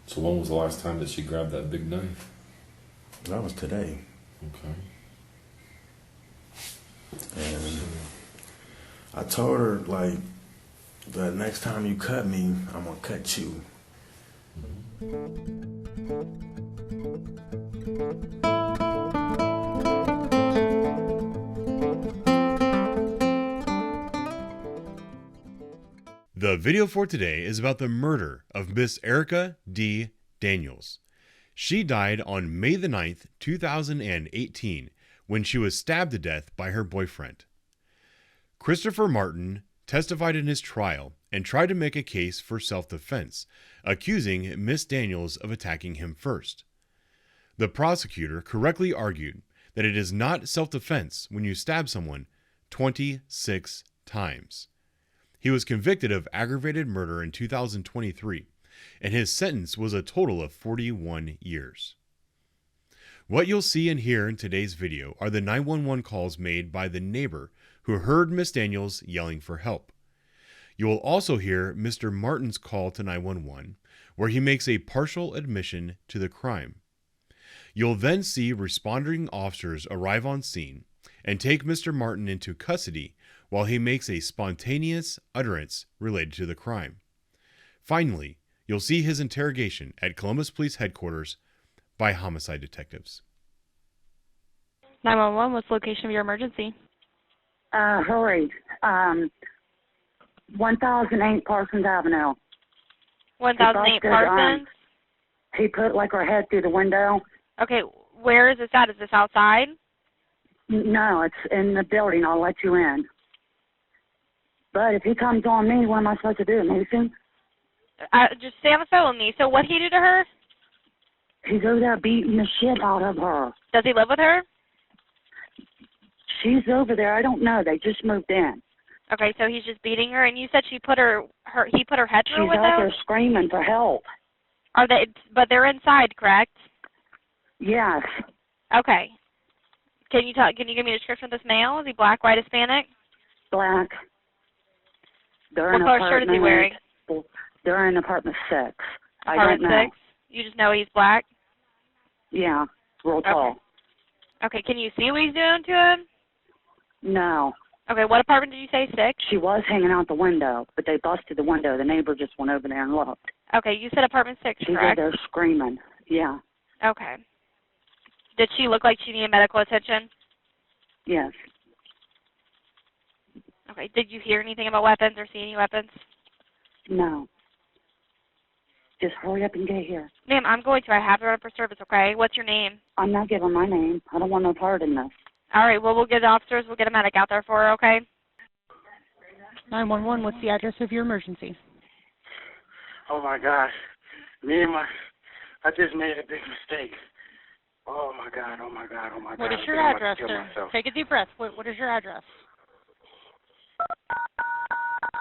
So when was the last time that she grabbed that big knife? That was today. Okay. And I told her, like, the next time you cut me, I'm gonna cut you. The video for today is about the murder of Miss Erica D. Daniels. She died on May the 9th, 2018, when she was stabbed to death by her boyfriend. Christopher Martin testified in his trial and tried to make a case for self-defense, accusing Miss Daniels of attacking him first. The prosecutor correctly argued that it is not self-defense when you stab someone 26 times. He was convicted of aggravated murder in 2023, and his sentence was a total of 41 years. What you'll see and hear in today's video are the 911 calls made by the neighbor who heard Miss Daniels yelling for help. You will also hear Mr. Martin's call to 911, where he makes a partial admission to the crime. You'll then see responding officers arrive on scene and take Mr. Martin into custody while he makes a spontaneous utterance related to the crime. Finally, you'll see his interrogation at Columbus Police Headquarters by homicide detectives. 911, what's the location of your emergency? Hurry. 1008 Parsons Avenue. 1008 Parsons? He put like her head through the window. Okay, where is this at? Is this outside? No, it's in the building. I'll let you in. But if he comes on me, what am I supposed to do, Mason? Just stay on the phone with me. So what he did to her? He's over there beating the shit out of her. Does he live with her? She's over there. I don't know. They just moved in. Okay, so he's just beating her, and you said he put her head through a She's window? out there screaming for help. Are they? But they're inside, correct? Yes. Okay. Can you give me a description of this male? Is he black, white, Hispanic? Black. They're What in color shirt is he wearing? They're in apartment 6. I Apartment don't know. 6? You just know he's black? Yeah, real tall. Okay, can you see what he's doing to him? No. Okay, what apartment did you say, 6? She was hanging out the window, but they busted the window. The neighbor just went over there and looked. Okay, you said apartment 6, She's correct? over there screaming. Yeah. Okay. Did she look like she needed medical attention? Yes. Okay, did you hear anything about weapons or see any weapons? No. Just hurry up and get here. Ma'am, I'm going to. I have to run for service, okay? What's your name? I'm not giving my name. I don't want no part in this. All right, well, we'll get the officers. We'll get a medic out there for her, okay? 911, what's the address of your emergency? Oh my gosh. I just made a big mistake. Oh my God, oh my God, oh my God. What is your I think address, I'm about to sir? kill myself. Take a deep breath. What is your address?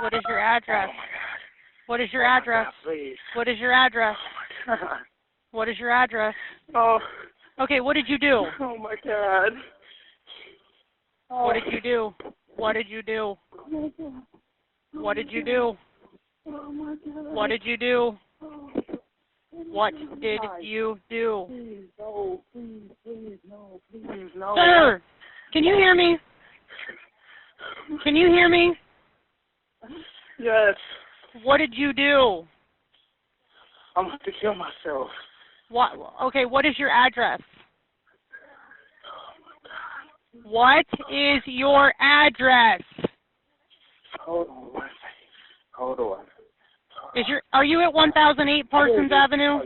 What is your address? Oh my God. What is your Oh my address? God, please. What is your address? Oh my God. What is your address? Oh. Okay, what did you do? Oh my God. Oh. What did you do? What did you do? What did you do? Oh my God. What did you do? Oh. What did you do? Please, no, please, no, please, no. Sir, can you hear me? Can you hear me? Yes. What did you do? I'm about to kill myself. What? Okay, what is your address? Oh my God. What is your address? Hold on one second. Hold on. Are you at 1008 Parsons Avenue?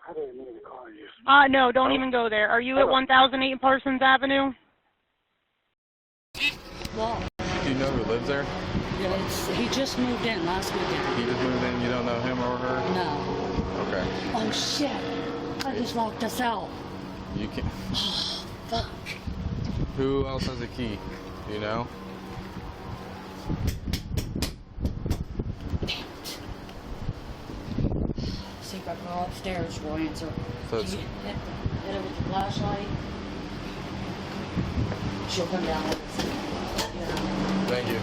I didn't mean to call you. No, don't even go there. Are you at 1008 Parsons Avenue? Well, Do you know who lives there? he just moved in last weekend. He just moved in. You don't know him or her? No. Okay. Oh, shit. I just locked us out. You can. Fuck. Who else has a key? Do you know? See if I can go upstairs. We'll answer. So it's, Can you hit it with the flashlight? She'll come down with us. Yeah. thank you.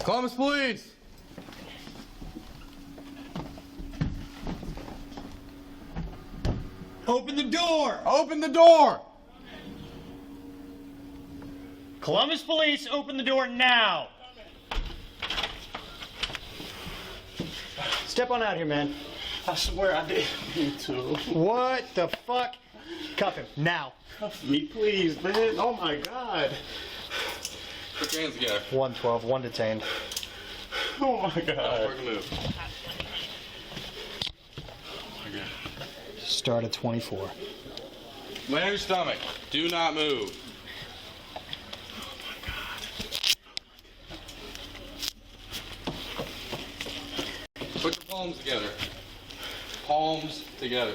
Columbus Police! Open the door! Open the door! Columbus Police, open the door now! Step on out here, man. I swear I didn't mean to. What the fuck? Cuff him, now. Cuff me, please, man. Oh my God. Put your hands together. 112, one detained. Oh my God. Move. Start at 24. Lay on your stomach. Do not move. Put your palms together. Palms together.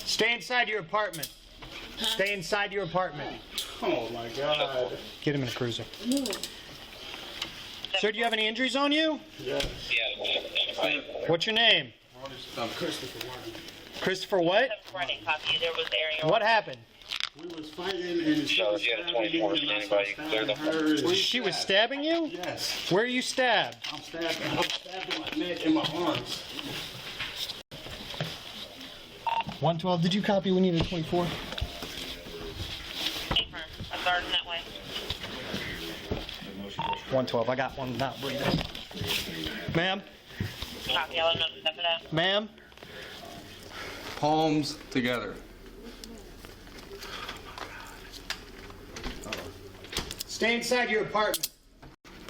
Stay inside your apartment. Stay inside your apartment. Oh my God. Get him in a cruiser. Sir, do you have any injuries on you? Yes. What's your name? Christopher Martin. Christopher what? What happened? We was fighting and she was stabbing me and I started stabbing her. She was stabbing you? Yes. Where are you stabbed? I'm stabbed in my neck and my arms. 112, did you copy? We needed 24. I'm guarding that way. 112, I got one not breathing. Ma'am? Copy, I'll let them step it up. Ma'am? Palms together. Stay inside your apartment.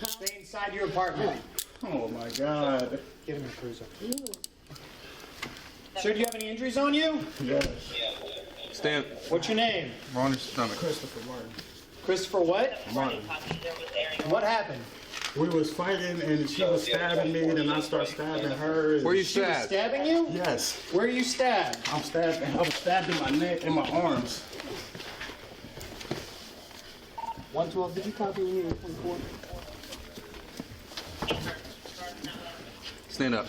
Stay inside your apartment. Oh my God. Get him in a cruiser. Sir, do you have any injuries on you? Yes. Stand. What's your name? On your stomach. Christopher Martin. Christopher what? Martin. What happened? We was fighting and she was stabbing me and I started stabbing her. Where you She was stabbed? stabbing you? Yes. Where are you stabbed? I was stabbed in my neck and my arms. 112, did you copy? We needed 24. Stand up.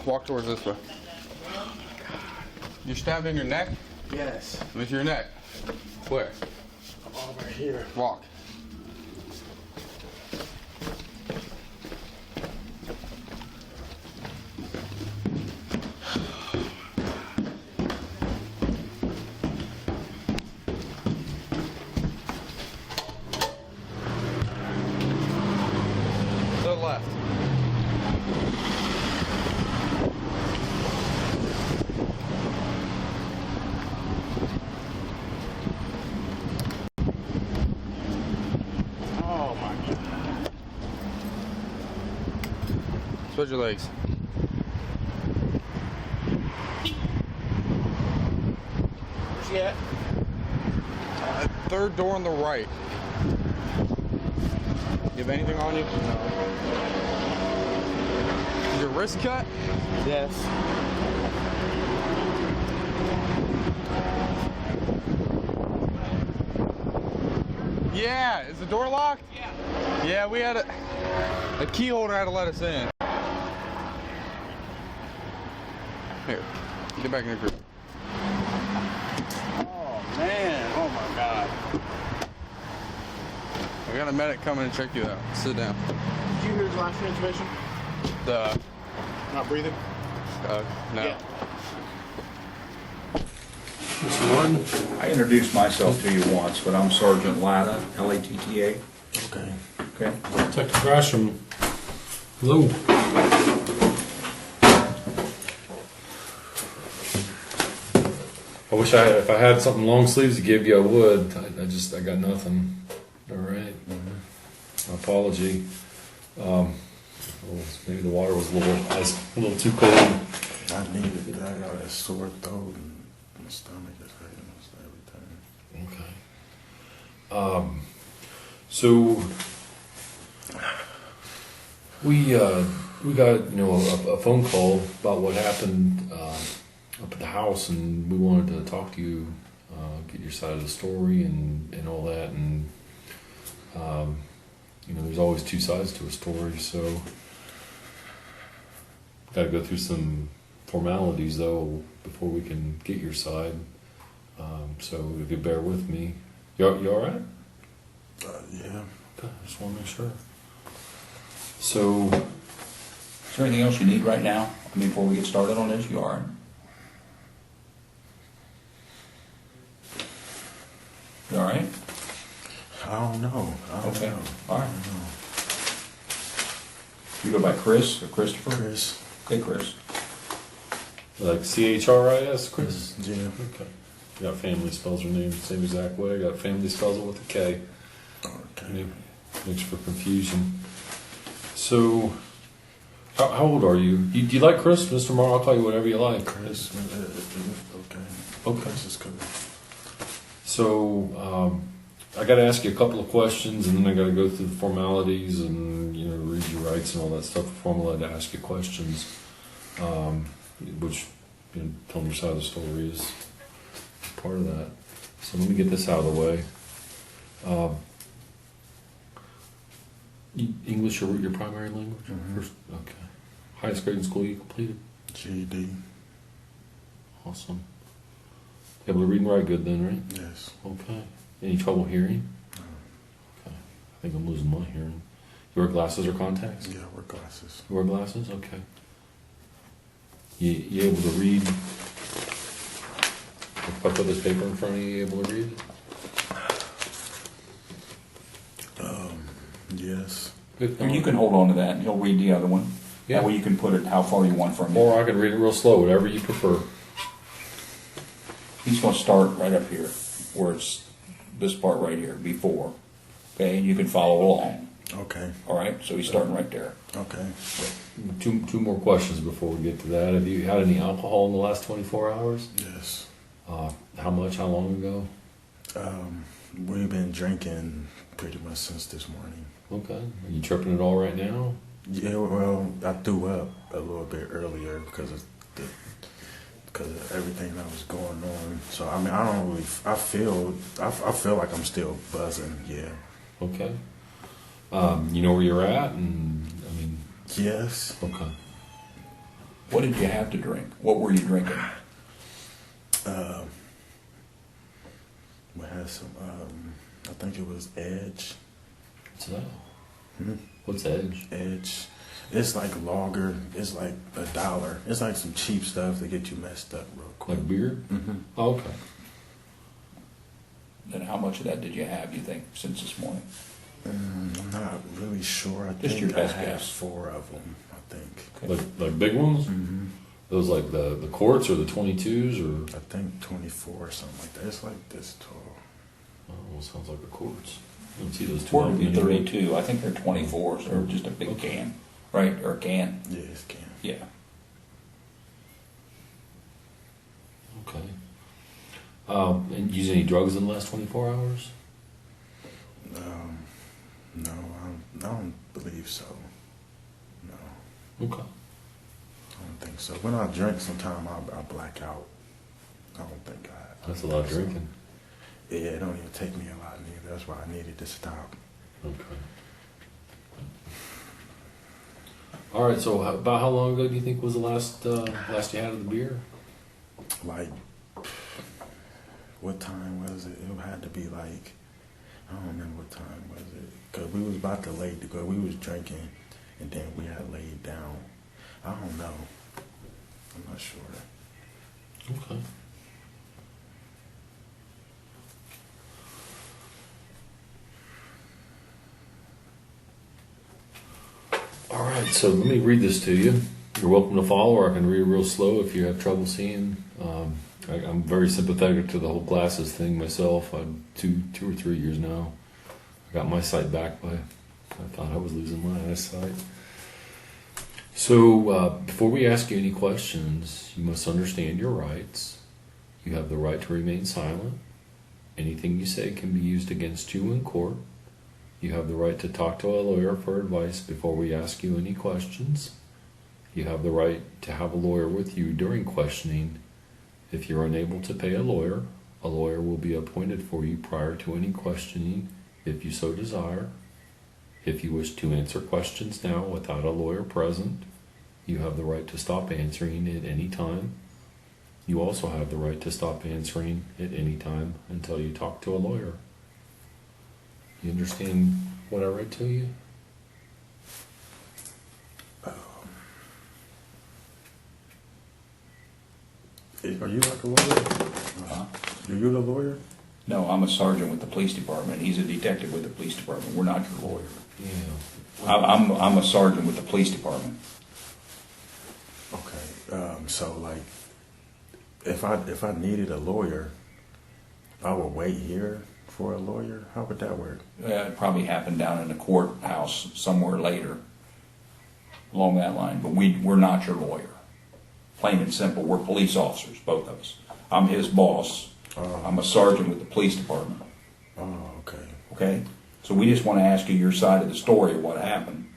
Walk towards this way. You're stabbed in your neck? Yes. With your neck? Where? Over here. Walk. To the left. Oh my God. Spread your legs. Where's she at? Third door on the right. You have anything on you? No. Is your wrist cut? Yes. Yeah. Is the door locked? Yeah. Yeah, we had a key holder had to let us in. Here, get back in the group. Oh man. Oh my God. We got a medic coming to check you out. Sit down. Did you hear his last transmission? The Not breathing? no. Yeah. Mr. Martin? I introduced myself to you once, but I'm Sergeant Latta, L-A-T-T-A. Okay. Okay. Detective Grasham. Hello. I wish if I had something long sleeves to give you, I would. I got nothing. All right. My apology. Well, maybe the water was a little too cold. I needed that. I got a sore throat and my stomach is hurting almost every time. Okay. So we got a phone call about what happened up at the house, and we wanted to talk to you, get your side of the story and all that, and there's always two sides to a story, so got to go through some formalities though before we can get your side. So if you bear with me, you all right? Yeah. Okay, I just want to make sure. So, Is there anything else you need right now? I mean, before we get started on this, you all right? You all right? I don't know. I don't Okay. know. All right. I don't know. You go by Chris or Christopher? Chris. Okay, Chris. like CHRIS, Chris? Yeah. Okay. Got family spells her name the same exact way. Got family spells it with a K. Okay. Makes for confusion. So, how old are you? Do you like Chris, Mr. Morrow? I'll call you whatever you like. Chris. Okay. Okay. Chris is good. So, I got to ask you a couple of questions, and then I got to go through the formalities and read your rights and all that stuff before I'm allowed to ask you questions. Which telling your side of the story is part of that. So let me get this out of the way. English your primary language? Mhm. First, okay. Highest grade in school you completed? GED. Awesome. Able to read and write good then, right? Yes. Okay. Any trouble hearing? No. Okay. I think I'm losing my hearing. You wear glasses or contacts? Yeah, I wear glasses. You wear glasses? Okay. You able to read? If I put this paper in front of you, you able to read? Yes. I mean, you can hold on to that and he'll read the other one. Yeah. That way you can put it how far you want from it. Or I can read it real slow, whatever you prefer. He's going to start right up here, where it's this part right here, before. Okay, and you can follow along. Okay. All right, so he's starting right there. Okay. Two more questions before we get to that. Have you had any alcohol in the last 24 hours? Yes. How much? How long ago? We've been drinking pretty much since this morning. Okay. Are you tripping at all right now? Yeah, well, I threw up a little bit earlier because of everything that was going on. So I mean, I don't really. I feel like I'm still buzzing. Yeah. Okay. You know where you're at, and I mean. Yes. Okay. What did you have to drink? What were you drinking? We had some. I think it was Edge. What's that? Hmm? What's Edge? Edge. It's like lager. It's like $1. It's like some cheap stuff to get you messed up real quick. Like beer? Mm-hmm. Oh, okay. And how much of that did you have, you think, since this morning? I'm not really sure. I Just think your best I had guess. 4 of them, I think. Okay. Like big ones? Mm-hmm. Those like the quarts or the 22s or? I think 24 or something like that. It's like this tall. Oh, sounds like the quarts. I don't see those two. Quart would up be anymore. 32. I think they're 24s. They're just a big can, right? Or a can. Yeah, it's can. Yeah. Okay. And use any drugs in the last 24 hours? No, I don't believe so. No, Okay. I don't think so. When I drink, sometimes I black out. I don't think I. That's a lot of drinking. Yeah, it don't even take me a lot neither. That's why I needed to stop. Okay. All right. So about how long ago do you think was the last you had of the beer? Like, what time was it? It had to be like, I don't remember what time was it. Because we was about to lay to go. We was drinking, and then we had laid down. I don't know. I'm not sure. Okay. All right, so let me read this to you. You're welcome to follow, or I can read it real slow if you have trouble seeing. I'm very sympathetic to the whole glasses thing myself. I'm 2 or 3 years now. I got my sight back, but I thought I was losing my eyesight. So before we ask you any questions, you must understand your rights. You have the right to remain silent. Anything you say can be used against you in court. You have the right to talk to a lawyer for advice before we ask you any questions. You have the right to have a lawyer with you during questioning. If you're unable to pay a lawyer will be appointed for you prior to any questioning if you so desire. If you wish to answer questions now without a lawyer present, you have the right to stop answering at any time. You also have the right to stop answering at any time until you talk to a lawyer. You understand what I read to you? Are you like a lawyer? Huh? Are you the lawyer? No, I'm a sergeant with the police department. He's a detective with the police department. We're not your lawyer. Yeah. I'm a sergeant with the police department. Okay. So like, if I needed a lawyer, I would wait here for a lawyer. How would that work? It probably happened down in the courthouse somewhere later, along that line. But we're not your lawyer. Plain and simple, we're police officers, both of us. I'm his boss. I'm a sergeant with the police department. Oh, okay. Okay? So we just want to ask you your side of the story of what happened.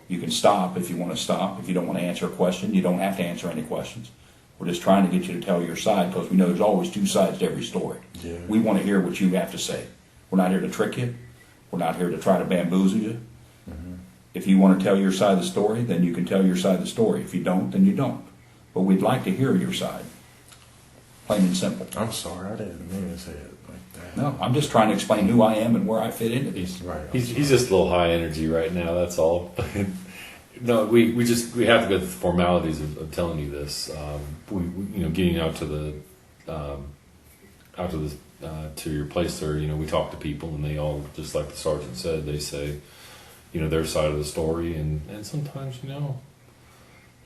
You can stop if you want to stop. If you don't want to answer a question, you don't have to answer any questions. We're just trying to get you to tell your side because we know there's always two sides to every story. Yeah. We want to hear what you have to say. We're not here to trick you. We're not here to try to bamboozle you. Mm-hmm. If you want to tell your side of the story, then you can tell your side of the story. If you don't, then you don't. But we'd like to hear your side. Plain and simple. I'm sorry, I didn't mean to say it like that. No, I'm just trying to explain who I am and where I fit into these. Right. He's just a little high energy right now. That's all. No, we have to go through the formalities of telling you this. Getting out to to your place there. We talk to people and they all, just like the sergeant said, they say, their side of the story, and sometimes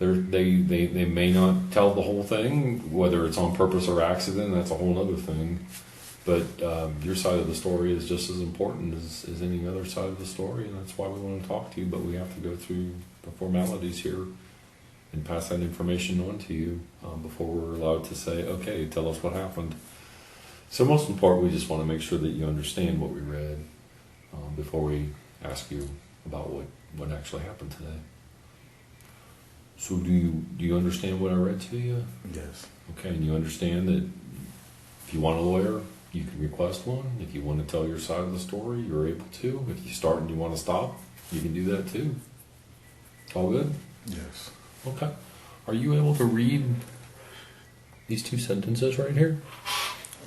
they may not tell the whole thing, whether it's on purpose or accident. That's a whole other thing. But your side of the story is just as important as any other side of the story, and that's why we want to talk to you. But we have to go through the formalities here and pass that information on to you before we're allowed to say, okay, tell us what happened. So most important, we just want to make sure that you understand what we read before we ask you about what actually happened today. So do you understand what I read to you? Yes. Okay, and you understand that if you want a lawyer, you can request one. If you want to tell your side of the story, you're able to. If you start and you want to stop, you can do that too. All good? Yes. Okay. Are you able to read these two sentences right here?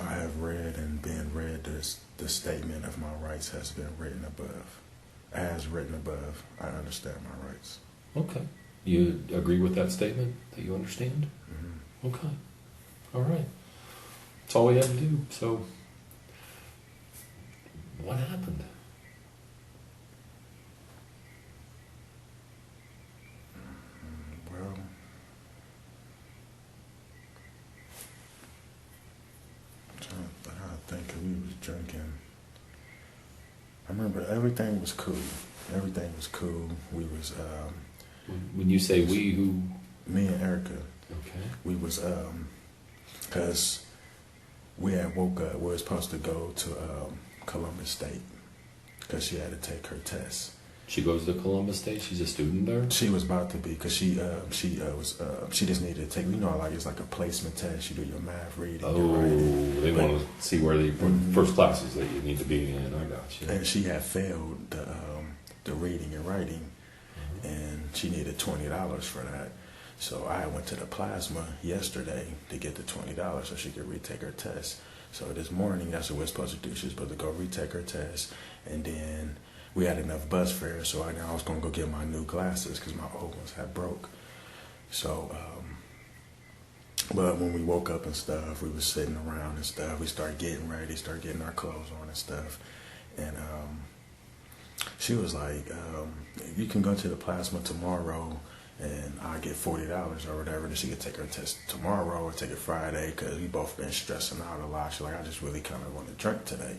I have read and been read the statement of my rights has been written above. As written above, I understand my rights. Okay. You agree with that statement, that you understand? Mm-hmm. Okay. All right. That's all we have to do. So, what happened? Well, I'm trying to think, we was drinking. I remember everything was cool. Everything was cool. We was When you say we, who? me and Erica. Okay. We was cause we had woke up. We were supposed to go to Columbus State because she had to take her test. She goes to Columbus State. She's a student there. She was about to be because she just needed to take. Like it's like a placement test. You do your math, reading, your writing. They want to see where the first classes that you need to be in. I got you. And she had failed the reading and writing, and she needed $20 for that. So I went to the plasma yesterday to get the $20 so she could retake her test. So this morning, that's what we're supposed to do. She was supposed to go retake her test, and then we had enough bus fare, so I was going to go get my new glasses because my old ones had broke. So, but when we woke up and stuff, we was sitting around and stuff. We started getting ready, started getting our clothes on and stuff. And she was like, you can go to the plasma tomorrow and I'll get $40 or whatever. Then she could take her test tomorrow or take it Friday because we both been stressing out a lot. She's like, I just really kind of want to drink today.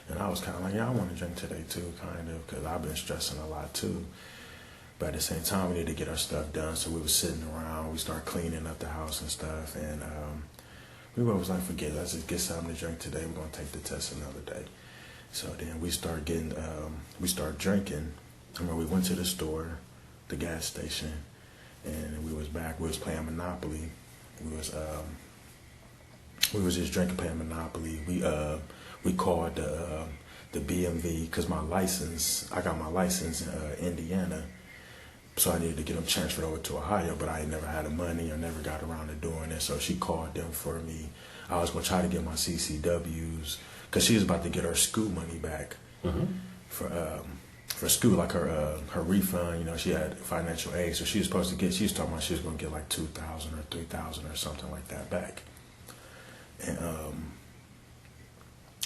And I was kind of like, yeah, I want to drink today too, kind of, because I've been stressing a lot too. But at the same time, we need to get our stuff done. So we was sitting around. We started cleaning up the house and stuff. And we both was like, forget it. Let's just get something to drink today. We're going to take the test another day. So then we started drinking. I mean, we went to the store, the gas station, and we was back. We was playing Monopoly. We was just drinking, playing Monopoly. We called the the BMV, because I got my license in Indiana, so I needed to get them transferred over to Ohio, but I had never had the money or never got around to doing it, so she called them for me. I was going to try to get my CCWs, because she was about to get her school money back for school, like her refund. You know, she had financial aid, so she was supposed to get, she was talking about she was going to get like $2,000 or $3,000 or something like that back. And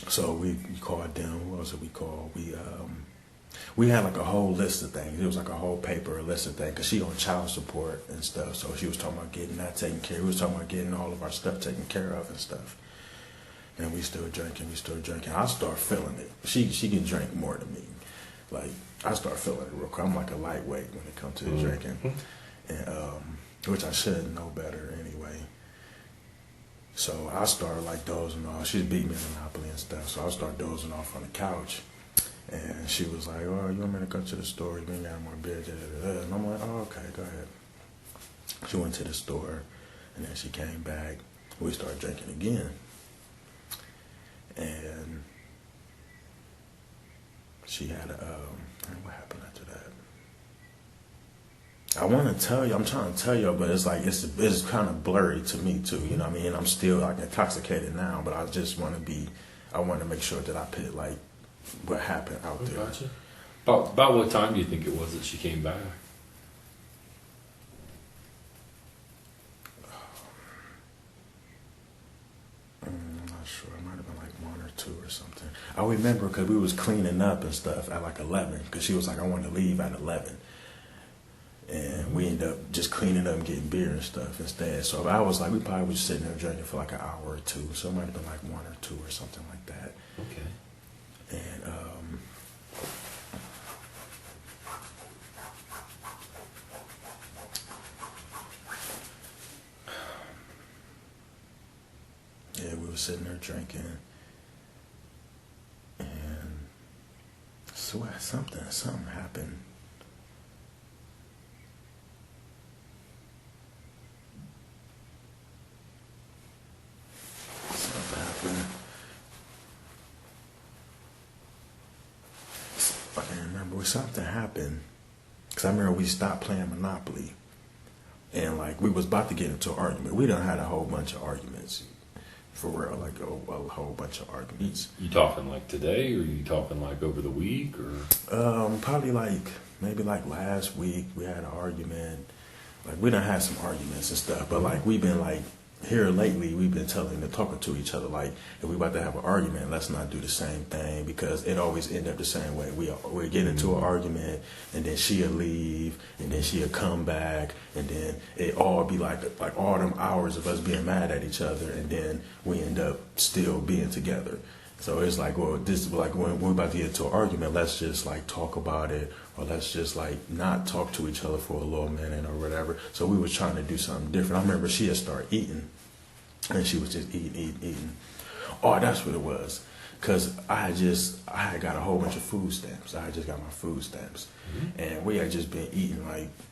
so we called them. What was it we called? We had like a whole list of things. It was like a whole paper, a list of things, because she on child support and stuff. So she was talking about getting that taken care of. We was talking about getting all of our stuff taken care of and stuff. And we still drinking. I start feeling it. She can drink more than me. Like, I start feeling it real quick. I'm like a lightweight when it comes to the drinking. And which I should know better anyway. So I started like dozing off. She's beat me in Monopoly and stuff. So I started dozing off on the couch. And she was like, "Oh, you want me to go to the store? You ain't got more beer." And I'm like, "Oh, okay, go ahead." She went to the store, and then she came back. We started drinking again. And she had what happened after that? I want to tell you, I'm trying to tell you, but it's like, it's kind of blurry to me too, you know what I mean? I'm still like intoxicated now, but I just want to make sure that I put like what happened out there. Gotcha. About what time do you think it was that she came back? I'm not sure. It might have been like 1 or 2 or something. I remember because we was cleaning up and stuff at like 11, because she was like, "I want to leave at 11." And we ended up just cleaning up and getting beer and stuff instead. So I was like, we probably was sitting there drinking for like an hour or 2. So it might have been like 1 or 2 or something like that. Okay. And yeah, we were sitting there drinking, and I swear something happened. Something happened. I can't remember. Something happened, because I remember we stopped playing Monopoly, and like we was about to get into an argument. We done had a whole bunch of arguments. For real, like a whole bunch of arguments. You talking like today, or you talking like over the week, or? Probably like maybe like last week we had an argument. Like we done had some arguments and stuff, but like we've been like here lately we've been talking to each other like, if we about to have an argument, let's not do the same thing, because it always end up the same way. We get into an argument, and then she'll leave, and then she'll come back, and then it all be like all them hours of us being mad at each other, and then we end up still being together. So it's like, well, this is like when we're about to get into an argument, let's just like talk about it, or let's just like not talk to each other for a little minute or whatever. So we was trying to do something different. I remember she had started eating, and she was just eating. Oh, that's what it was. Because I had got a whole bunch of food stamps. I had just got my food stamps. And we had just been eating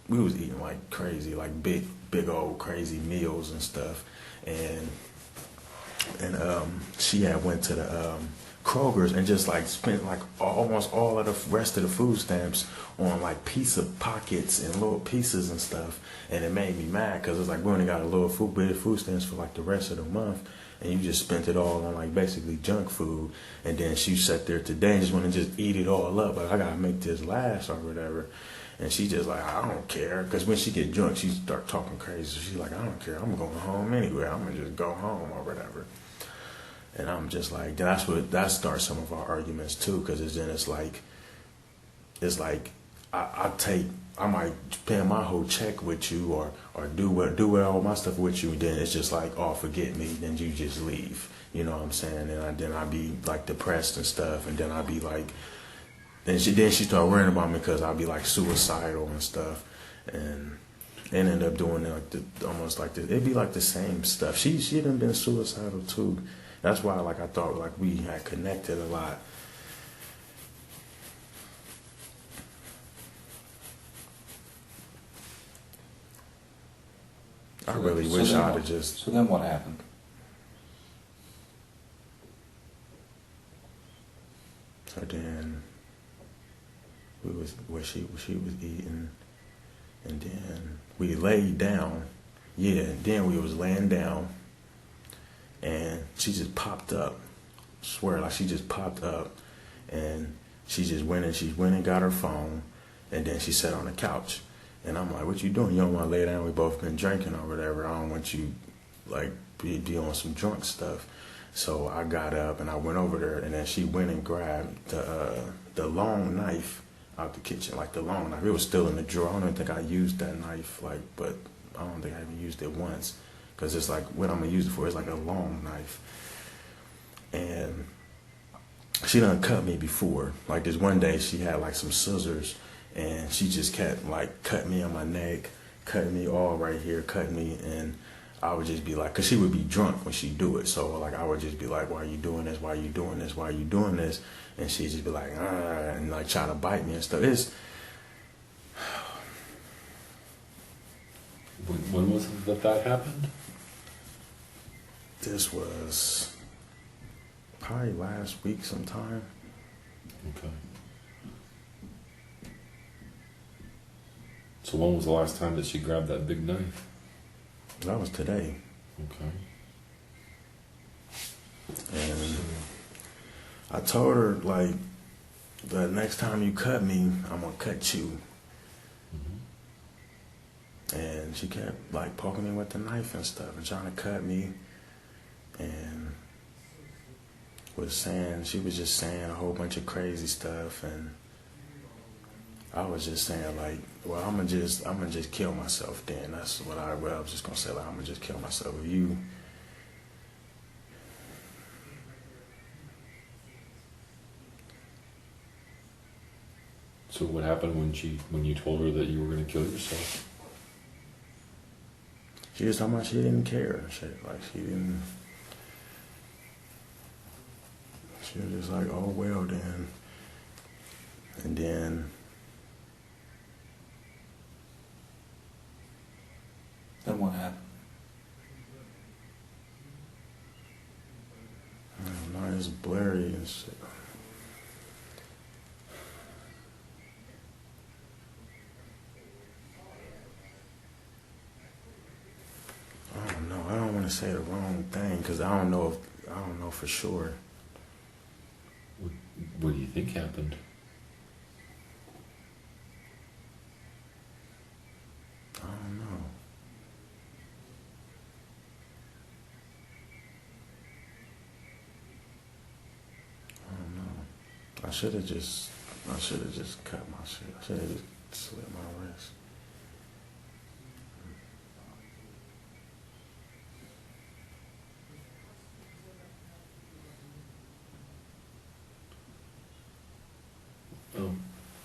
we was eating like crazy, like big old crazy meals and stuff. And she had went to the Kroger's and just like spent like almost all of the rest of the food stamps on like pizza pockets and little pieces and stuff. And it made me mad, because it's like we only got a little bit of food stamps for like the rest of the month, and you just spent it all on like basically junk food. And then she sat there today and just want to just eat it all up, like I gotta make this last or whatever. And she just like, I don't care, because when she get drunk she start talking crazy. So she's like, I don't care, I'm going home anyway, I'm gonna just go home or whatever. And I'm just like, that starts some of our arguments too, because it's like I might pay my whole check with you, or do all my stuff with you, and then it's just like, oh, forget me, then you just leave. You know what I'm saying? And then I'd be like depressed and stuff, and then I'd be like, then she started worrying about me because I'd be like suicidal and stuff, and end up doing almost like it'd be like the same stuff. She done been suicidal too. That's why like I thought like we had connected a lot. I really wish I'd have just. So then what happened? So then we was where she was eating, and then we laid down. Yeah, and then we was laying down, and she just popped up. Swear, like she just popped up, and she went and got her phone, and then she sat on the couch. And I'm like, "What you doing? You don't want to lay down? We both been drinking or whatever. I don't want you like be on some drunk stuff." So I got up and I went over there, and then she went and grabbed the long knife out the kitchen, like the long knife. It was still in the drawer. I don't even think I used that knife, like, but I don't think I even used it once, because it's like what I'm gonna use it for is like a long knife. And she done cut me before. Like this one day, she had like some scissors, and she just kept like cutting me on my neck, cutting me all right here, cutting me, and I would just be like, cause she would be drunk when she do it, so like I would just be like, "Why are you doing this? Why are you doing this? Why are you doing this?" And she'd just be like, and like try to bite me and stuff. When was it that happened? This was probably last week sometime. Okay. So when was the last time that she grabbed that big knife? That was today. Okay. And I told her, like, the next time you cut me, I'm gonna cut you. And she kept like poking me with the knife and stuff and trying to cut me, and she was just saying a whole bunch of crazy stuff, and I was just saying like, well, I'm gonna just kill myself then. That's what I was just gonna say, like, I'm gonna just kill myself. If you So what happened when you told her that you were going to kill yourself? She was talking about she didn't care. She was just like, "Oh well then." And then what happened? I don't know, it's blurry and shit. I don't know. I don't want to say the wrong thing because I don't know for sure. What do you think happened? I don't know. I should have just cut my shit. I should have just slit my wrist.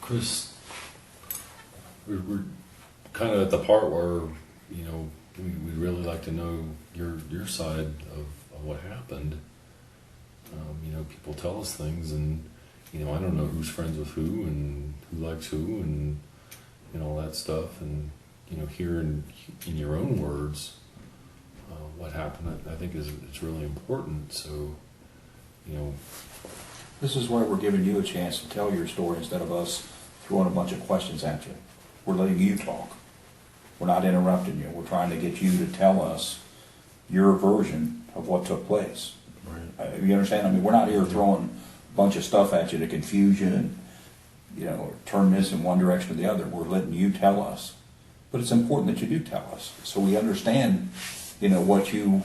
Chris, we're kind of at the part where, we'd really like to know your side of what happened. People tell us things, and I don't know who's friends with who and who likes who and all that stuff. And hearing in your own words what happened, I think it's really important. So, This is why we're giving you a chance to tell your story instead of us throwing a bunch of questions at you. We're letting you talk. We're not interrupting you. We're trying to get you to tell us your version of what took place. Right. You understand? I mean, we're not here throwing a bunch of stuff at you to confuse you and, or turn this in one direction or the other. We're letting you tell us. But it's important that you do tell us so we understand, what you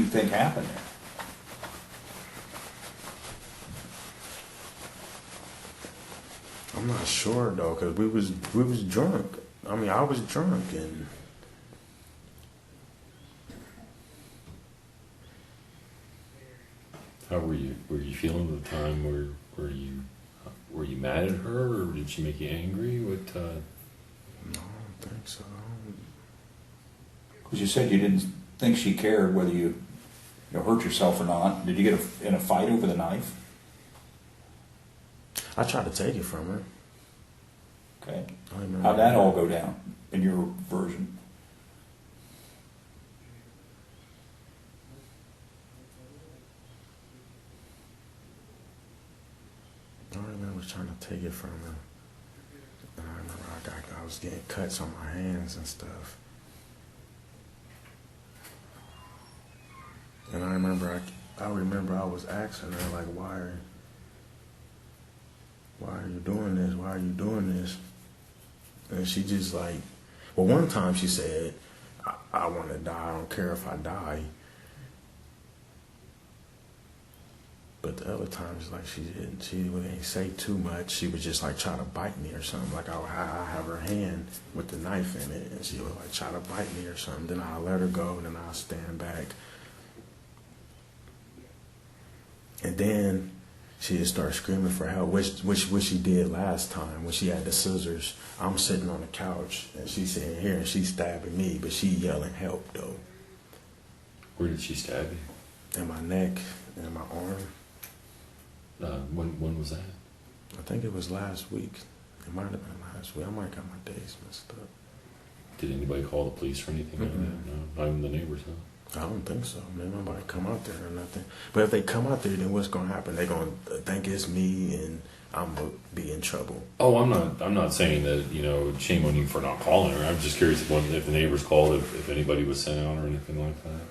think happened there. I'm not sure though, cause we was drunk. I mean, I was drunk and. How were you? Were you feeling at the time? Were you mad at her, or did she make you angry? What? No, I don't think so. Because you said you didn't think she cared whether you hurt yourself or not. Did you get in a fight over the knife? I tried to take it from her. Okay. How'd that all go down in your version? trying to take it from her. And I remember I was getting cuts on my hands and stuff. And I remember I was asking her, like, why are you doing this? Why are you doing this? And she just like, well, one time she said, I want to die. I don't care if I die. But the other times, like, she didn't say too much. She would just like try to bite me or something. Like I have her hand with the knife in it, and she would like try to bite me or something. Then I'll let her go, and then I'll stand back. And then she just started screaming for help, which she did last time when she had the scissors. I'm sitting on the couch, and she's sitting here, and she's stabbing me, but she yelling help, though. Where did she stab you? In my neck, and my arm. When was that? I think it was last week. It might have been last week. I might have got my days messed up. Did anybody call the police or anything like that? No, not even the neighbors, huh? I don't think so. Man, nobody come out there or nothing. But if they come out there, then what's going to happen? They're going to think it's me, and I'm going to be in trouble. Oh, I'm not saying that, shame on you for not calling her. I'm just curious if the neighbors called, if anybody was sent out or anything like that.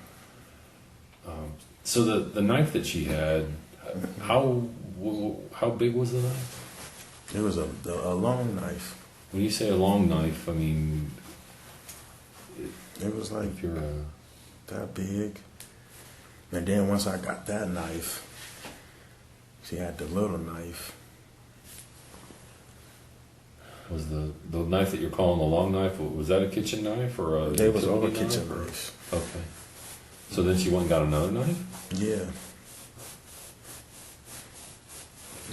So the knife that she had, how big was the knife? It was a long knife. When you say a long knife, I mean, it was like if you're that big. And then once I got that knife, she had the little knife. Was the knife that you're calling the long knife, was that a kitchen knife or a? It was all a kitchen knife. Okay. So then she went and got another knife? Yeah.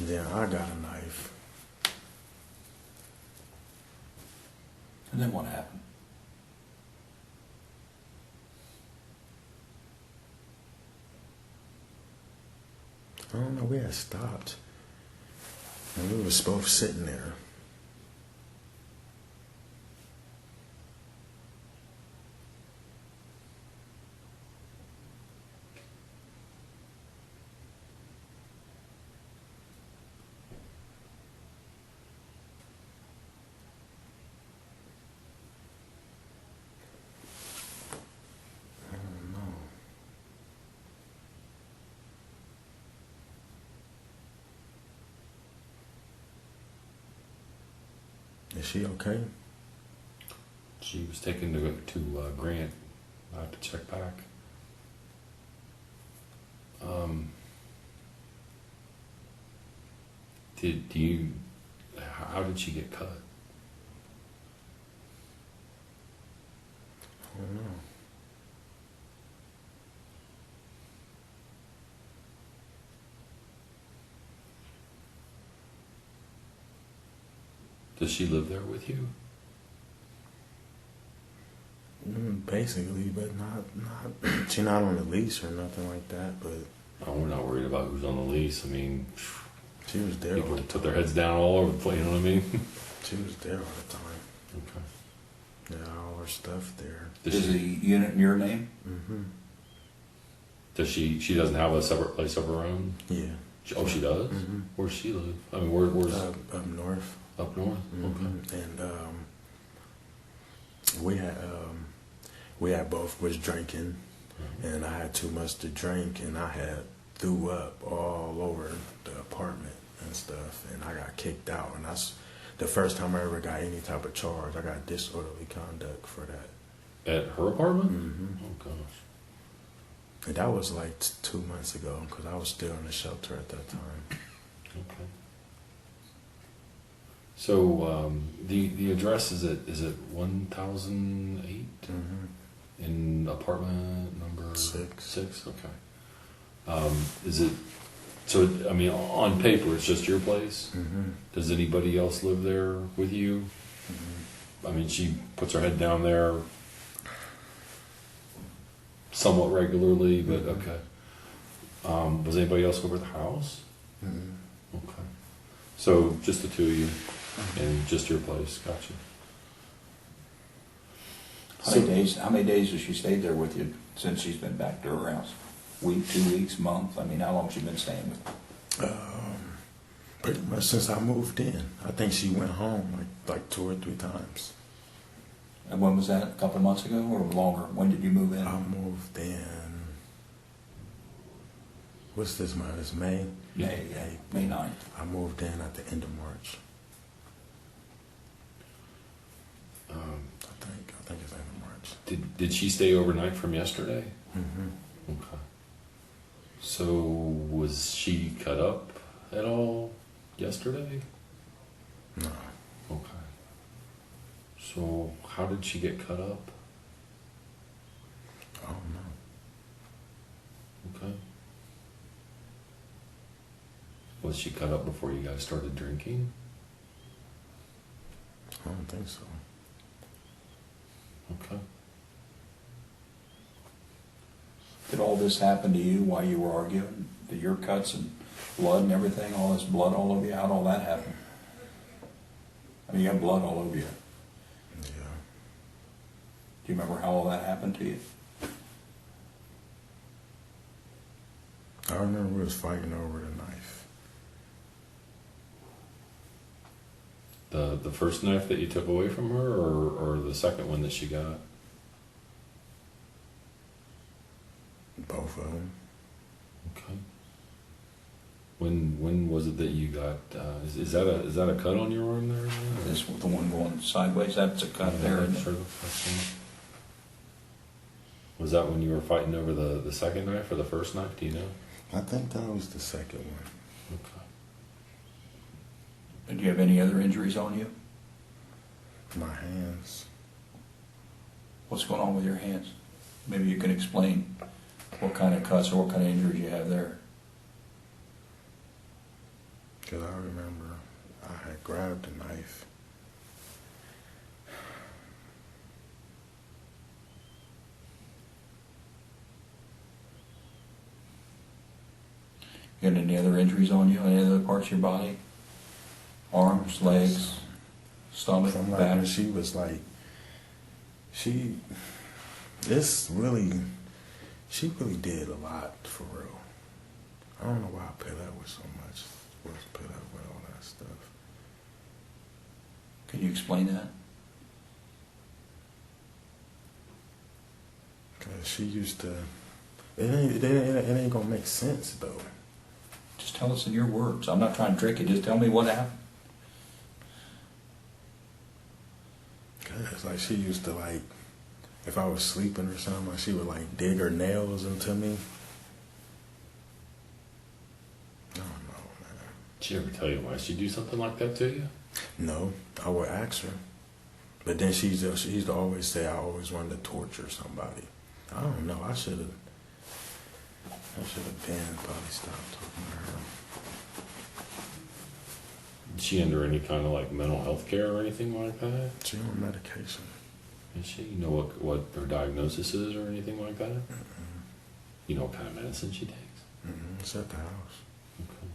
Yeah, I got a knife. And then what happened? I don't know, we had stopped. And we was both sitting there. Is she okay? She was taken to Grant to check back. How did she get cut? I don't know. Does she live there with you? Basically, but not. She's not on the lease or nothing like that. But We're not worried about who's on the lease. I mean, she was there. People put their heads down all over the place. You know what I mean? She was there all the time. Okay. Yeah, all her stuff there. Is the unit in your name? Mm-hmm. Does she doesn't have a separate place of her own? Yeah. She does? Mm-hmm. Where's she live? I mean, where's up north? Up north. Mm-hmm. Okay. And we had both was drinking, and I had too much to drink, and I had threw up all over the apartment and stuff, and I got kicked out, and that's the first time I ever got any type of charge. I got disorderly conduct for that. At her apartment? Mm-hmm. Oh gosh. And that was like 2 months ago, because I was still in the shelter at that time. Okay. So the address is at 1008 in apartment number 6. Okay. Is it? So I mean, on paper, it's just your place. Mm-hmm. Does anybody else live there with you? Mm-hmm. I mean, she puts her head down there somewhat regularly, but okay. Was anybody else over at the house? Mm-hmm. Okay. So just the two of you and just your place. Gotcha. How many days has she stayed there with you since she's been back to her house? Week, 2 weeks, month? I mean, how long has she been staying with you? Pretty much since I moved in. I think she went home like 2 or 3 times. And when was that? A couple of months ago or longer? When did you move in? I moved in. What's this month? It's May. May 9th. I moved in at the end of March. I think it's end of March. Did she stay overnight from yesterday? Mm-hmm. Okay. So was she cut up at all yesterday? No. Okay. So how did she get cut up? I don't know. Okay. Was she cut up before you guys started drinking? I don't think so. Okay. Did all this happen to you while you were arguing? Did your cuts and blood and everything, all this blood all over you, how'd all that happen? I mean, you have blood all over you. Yeah. Do you remember how all that happened to you? I remember we was fighting over the knife. The first knife that you took away from her, or the second one that she got? Both of them. Okay. When was it that you got? Is that a cut on your arm there? This the one going sideways. That's a cut there. Isn't it? Sure. Was that when you were fighting over the second knife or the first knife? Do you know? I think that was the second one. Okay. Did you have any other injuries on you? My hands. What's going on with your hands? Maybe you can explain what kind of cuts or what kind of injuries you have there. Because I remember I had grabbed the knife. You got any other injuries on you? Any other parts of your body? Arms, legs, stomach, From like back? when she was like, she really did a lot for real. I don't know why I put up with so much. Was put up with all that stuff. Can you explain that? Cause she used to. It ain't gonna make sense though. Just tell us in your words. I'm not trying to trick you. Just tell me what happened. Cause like she used to like, if I was sleeping or something, like she would like dig her nails into me. I don't know, man. Did she ever tell you why she'd do something like that to you? No, I would ask her, but then she used to always say I always wanted to torture somebody. I don't know. I should have been probably stopped talking to her. Is she under any kind of like mental health care or anything like that? She on medication. Is she? You know what her diagnosis is or anything like that? Mm-mm. You know what kind of medicine she takes? Mm-mm. It's at the house. Okay.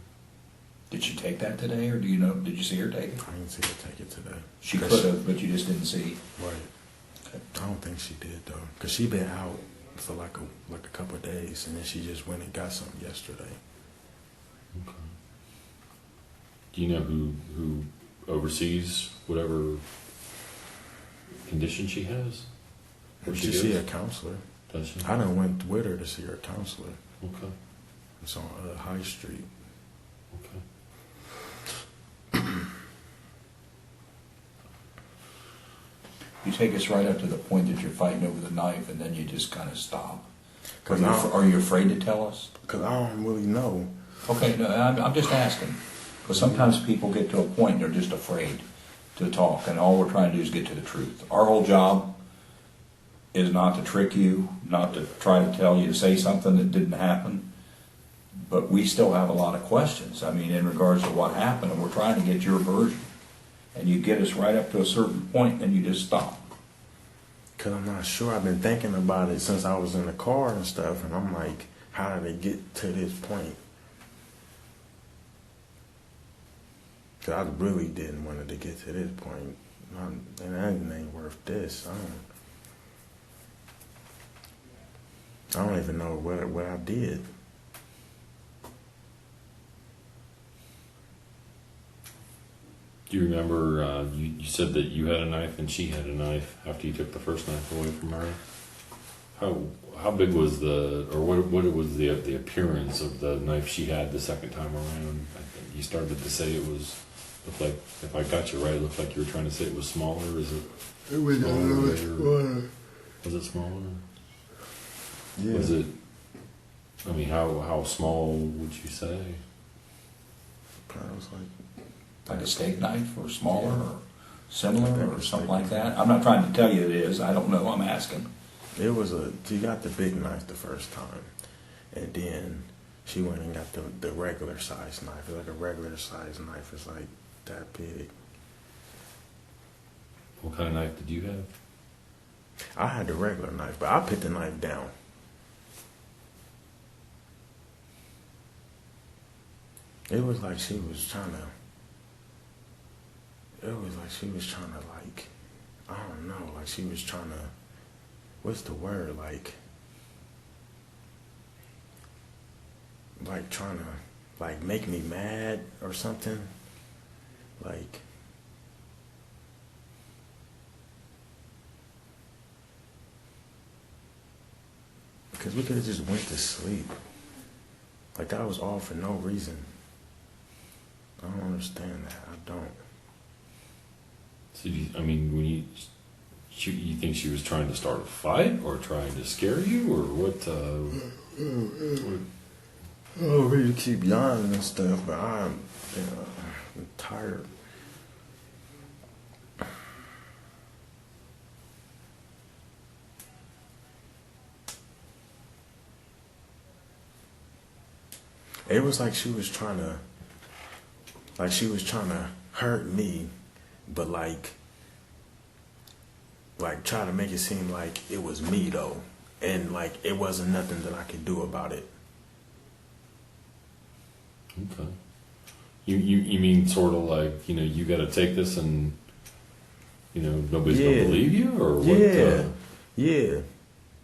Did she take that today, or do you know? Did you see her take it? I didn't see her take it today. She could have, but you just didn't see. Right. Okay. I don't think she did though, cause she been out for like a couple of days, and then she just went and got something yesterday. Okay. Do you know who oversees whatever condition she has? Where She goes? see a counselor. Does she? I done went with her to see her counselor. Okay. It's on High Street. Okay. You take us right up to the point that you're fighting over the knife, and then you just kind of stop. Cause Are you afraid to tell us? Cause I don't really know. Okay, no, I'm just asking. Because sometimes people get to a point and they're just afraid to talk, and all we're trying to do is get to the truth. Our whole job is not to trick you, not to try to tell you to say something that didn't happen, but we still have a lot of questions, I mean, in regards to what happened, and we're trying to get your version. And you get us right up to a certain point, and you just stop. Cause I'm not sure. I've been thinking about it since I was in the car and stuff, and I'm like, how did it get to this point? Cause I really didn't want it to get to this point, and that ain't worth this. I don't even know what I did. Do you remember, you said that you had a knife and she had a knife after you took the first knife away from her? How big was what was the appearance of the knife she had the second time around? I think you started to say looked like, if I got you right, it looked like you were trying to say it was smaller. Is it? It was a little smaller. Was it smaller? Yeah. Was it? I mean, how small would you say? Probably was Like a steak knife, or smaller, or similar, or something like that? I'm not trying to tell you it is. I don't know. I'm asking. It was she got the big knife the first time, and then she went and got the regular size knife. It's like a regular size knife. It's like that big. What kind of knife did you have? I had the regular knife, but I put the knife down. It was like she was trying to. It was like she was trying to, like, I don't know, like she was trying to. What's the word? Like trying to, like, make me mad or something. Like. Because we could have just went to sleep. Like, that was all for no reason. I don't understand that. I don't. So when you think she was trying to start a fight or trying to scare you or what? I don't really keep yawning and stuff, but I'm tired. It was like she was trying to hurt me, but like try to make it seem like it was me though, and like it wasn't nothing that I could do about it. Okay. You mean sort of like, you got to take this and nobody's gonna believe you, or what? Yeah.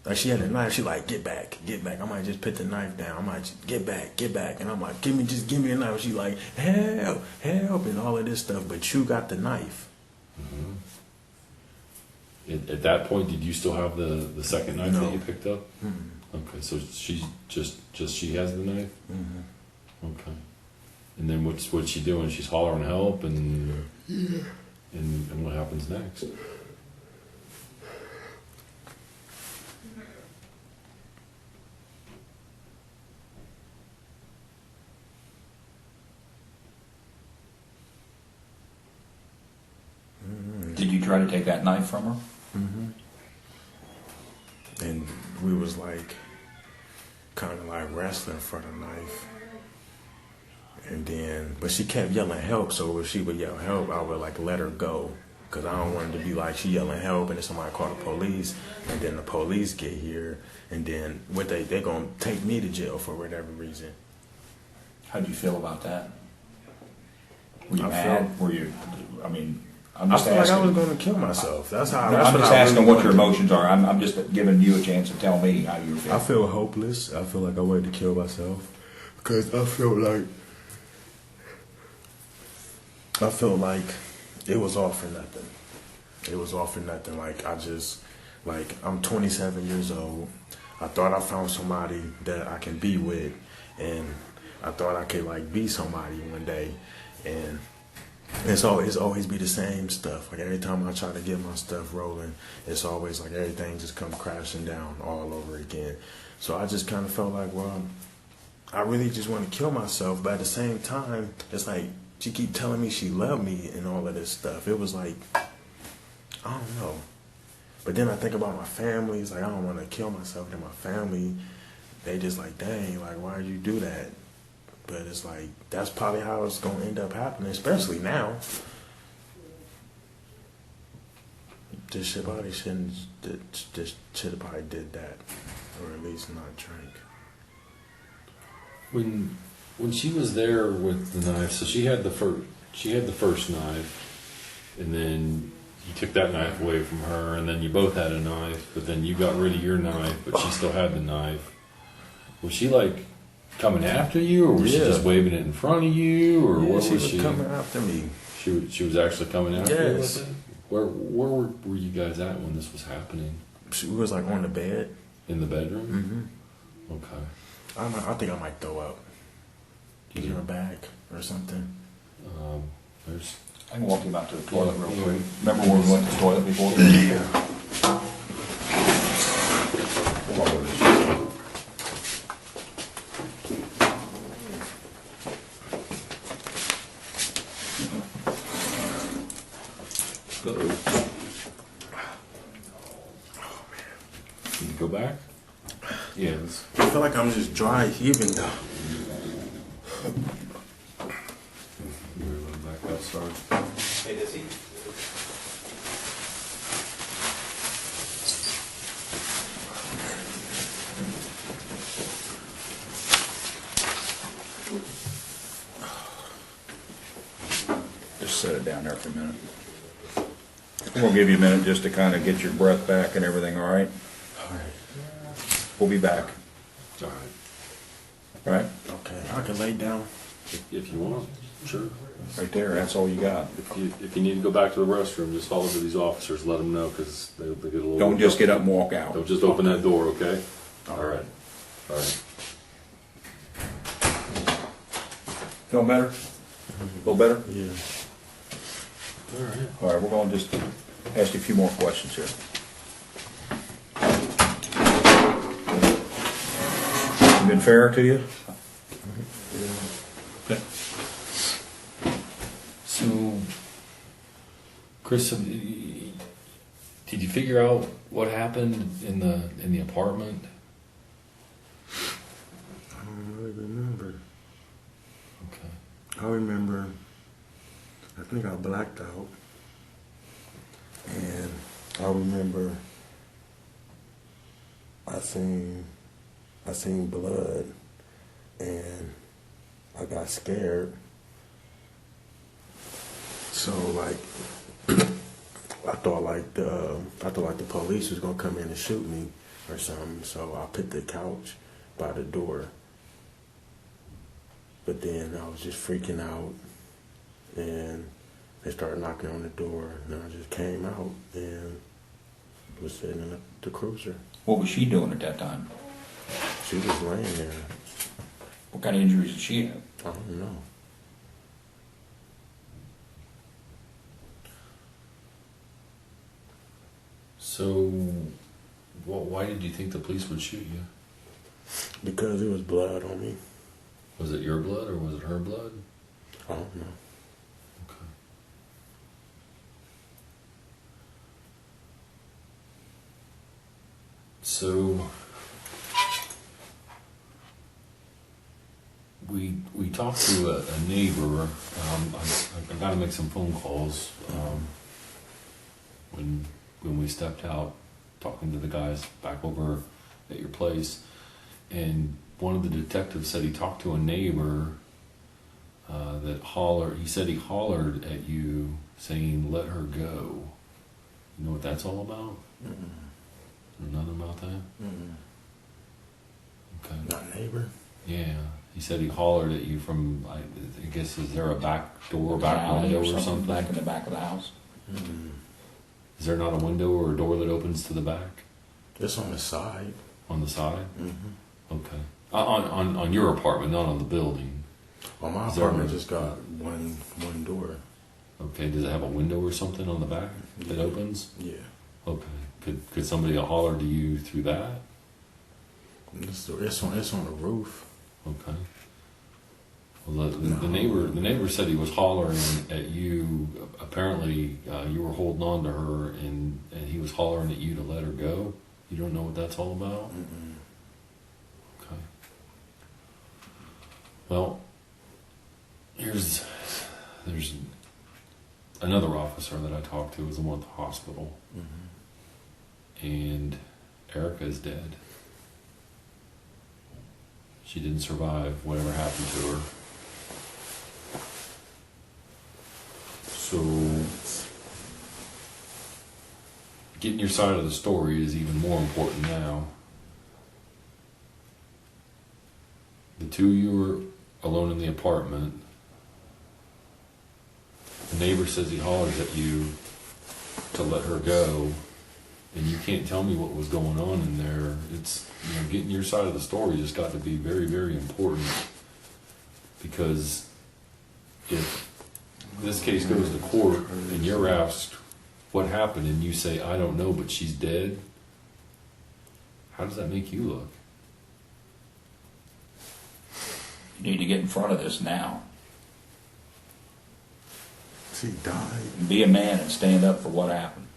Like, she had a knife. She like, get back. I might just put the knife down. I might just get back. And I'm like, give me a knife. She like, help, and all of this stuff. But you got the knife. Mm-hmm. At that point, did you still have the second knife that you picked up? Mm-hmm. Okay, so she she has the knife. Mm-hmm. Okay, and then what's she doing? She's hollering help, and what happens next? Did you try to take that knife from her? Mm-hmm. And we was like, kind of like wrestling for the knife. And then, but she kept yelling help, so if she would yell help, I would like let her go. Because I don't want it to be like she yelling help and then somebody call the police, and then the police get here, and then they going to take me to jail for whatever reason. How'd you feel about that? Were you mad? I'm just I feel asking. like I was going to kill myself. That's how. I'm just asking what your emotions are. I'm just giving you a chance to tell me how you feel. I feel hopeless. I feel like I wanted to kill myself because I felt like it was all for nothing. It was all for nothing. Like I'm 27 years old. I thought I found somebody that I can be with, and I thought I could like be somebody one day, and it's always be the same stuff. Like every time I try to get my stuff rolling, it's always like everything just come crashing down all over again. So I just kind of felt like, well, I really just want to kill myself, but at the same time, it's like she keep telling me she loved me and all of this stuff. It was like, I don't know. But then I think about my family. It's like I don't want to kill myself. And my family, they just like, dang, like why'd you do that? But it's like, that's probably how it's going to end up happening, especially now. This shit probably shouldn't, this should have probably did that, or at least not drink. When she was there with the knife, so she had the first knife, and then you took that knife away from her, and then you both had a knife, but then you got rid of your knife, but she still had the knife. Was she like coming after you, or was she just waving it in front of you, or what was she? She was coming after me. She was actually coming out. Yes. Where were you guys at when this was happening? She was like on the bed. In the bedroom? Mm-hmm. Okay. I think I might throw up. Get her back or something. There's. I can walk him out to the toilet real quick. Remember where we went to the toilet before? Can you go back? Yeah. I feel like I'm just dry heaving though. Back up, sorry. Hey, does he? Just set it down there for a minute. We'll give you a minute just to kind of get your breath back and everything, all right? All right. We'll be back. All right. All right? Okay, I can lay down. If you want, sure. Right there, that's all you got. If you need to go back to the restroom, just follow to these officers. Let them know because they get a little. Don't just get up and walk out. Don't just open that door, okay? All right. All right. Feel better? A little better? Yeah. All right. All right, we're going to just ask you a few more questions here. Been fair to you? Okay. So, Chris, did you figure out what happened in the apartment? I don't really remember. Okay. I remember, I think I blacked out. And I remember I seen blood and I got scared. So like I thought like the police was gonna come in and shoot me or something. So I put the couch by the door. But then I was just freaking out and they started knocking on the door and I just came out and was sitting in the cruiser. What was she doing at that time? She was laying there. What kind of injuries did she have? I don't know. So, why did you think the police would shoot you? Because it was blood on me. Was it your blood or was it her blood? I don't know. Okay. So, we talked to a neighbor. I got to make some phone calls when we stepped out, talking to the guys back over at your place, and one of the detectives said he talked to a neighbor that hollered. He said he hollered at you, saying, "Let her go." You know what that's all about? Nothing about that? Okay. Not neighbor? Yeah. He said he hollered at you from, I guess, is there a back door, back Alley window or something? back in the back of the house. Is there not a window or a door that opens to the back? It's on the side. On the side? Mm-hmm. Okay. On your apartment, not on the building. Well, my Is there apartment a- just got one door. Okay. Does it have a window or something on the back that Yeah. opens? Yeah. Okay. Could somebody holler to you through that? It's on the roof. Okay. Well, the neighbor said he was hollering at you. Apparently, you were holding on to her, and he was hollering at you to let her go. You don't know what that's all about? Mm-mm. Okay. Well, there's another officer that I talked to was the one at the hospital, and Erica is dead. She didn't survive whatever happened to her. So, getting your side of the story is even more important now. The two of you were alone in the apartment. the neighbor says he hollers at you to let her go, and you can't tell me what was going on in there. It's, getting your side of the story just got to be very, very important, because if this case goes to court and you're asked what happened and you say, I don't know, but she's dead, how does that make you look? You need to get in front of this now. She died. Be a man and stand up for what happened.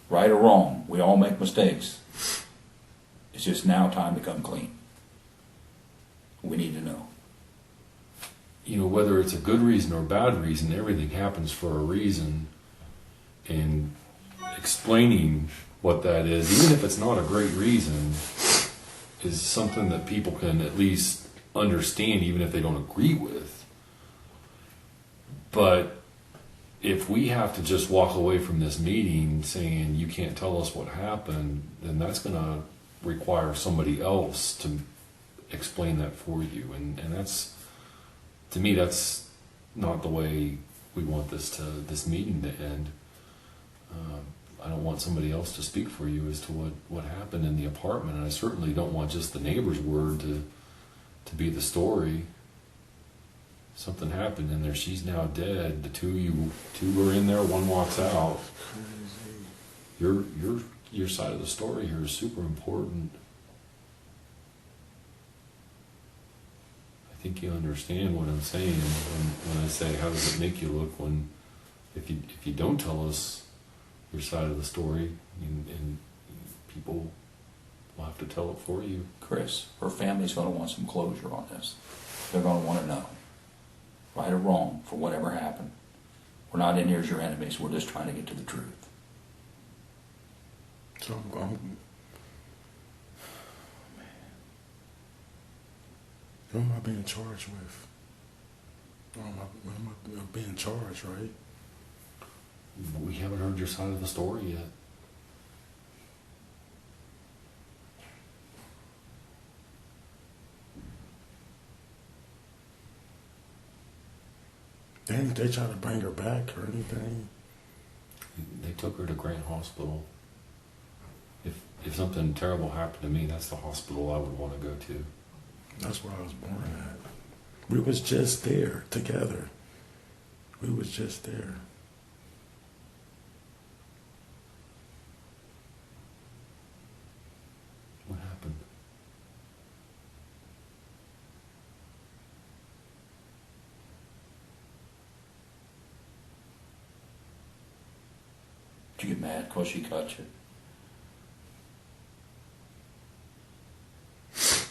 Right or wrong, we all make mistakes. It's just now time to come clean. We need to know. Whether it's a good reason or a bad reason, everything happens for a reason. And explaining what that is, even if it's not a great reason, is something that people can at least understand, even if they don't agree with. But if we have to just walk away from this meeting saying you can't tell us what happened, then that's going to require somebody else to explain that for you. And that's, to me, that's not the way we want this meeting to end. I don't want somebody else to speak for you as to what happened in the apartment, and I certainly don't want just the neighbor's word to be the story. Something happened in there. She's now dead. The two were in there. One walks out. Your side of the story here is super important. I think you understand what I'm saying when I say, how does it make you look if you don't tell us your side of the story, and people will have to tell it for you. Chris, her family's going to want some closure on this. They're going to want to know, right or wrong, for whatever happened. We're not in here as your enemies. We're just trying to get to the truth. So I'm going. Who am I being charged with? Who am I being charged, right? We haven't heard your side of the story yet. Didn't they try to bring her back or anything? They took her to Grant Hospital. If something terrible happened to me, that's the hospital I would want to go to. That's where I was born at. We was just there together. We was just there. What happened? Did you get mad because she cut you?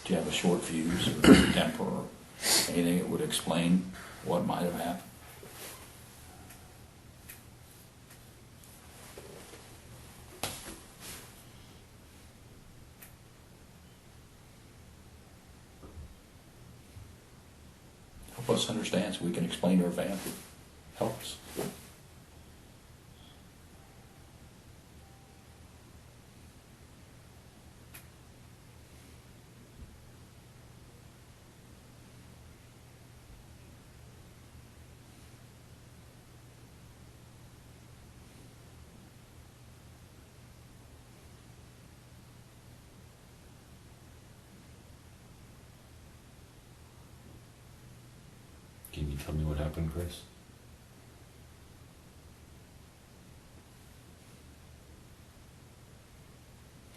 Do you have a short fuse or temper or anything that would explain what might have happened? Help us understand so we can explain to our family. Help us. Can you tell me what happened, Chris?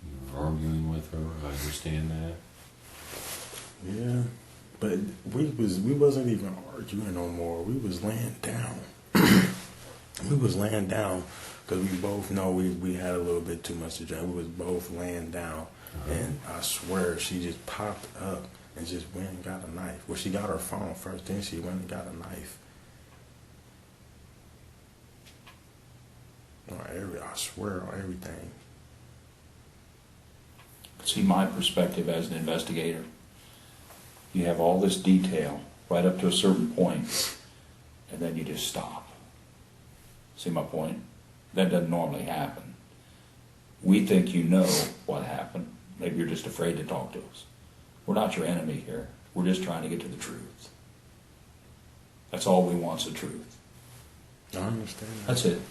You were arguing with her. I understand that. Yeah, but we wasn't even arguing no more. We was laying down. We was laying down because we both know we had a little bit too much to drink. We was both laying down, and I swear she just popped up and just went and got a knife. Well, she got her phone first, then she went and got a knife. I swear on everything. See, my perspective as an investigator, you have all this detail right up to a certain point, and then you just stop. See my point? That doesn't normally happen. We think you know what happened. Maybe you're just afraid to talk to us. We're not your enemy here. We're just trying to get to the truth. That's all we want's the truth. I understand that. That's it.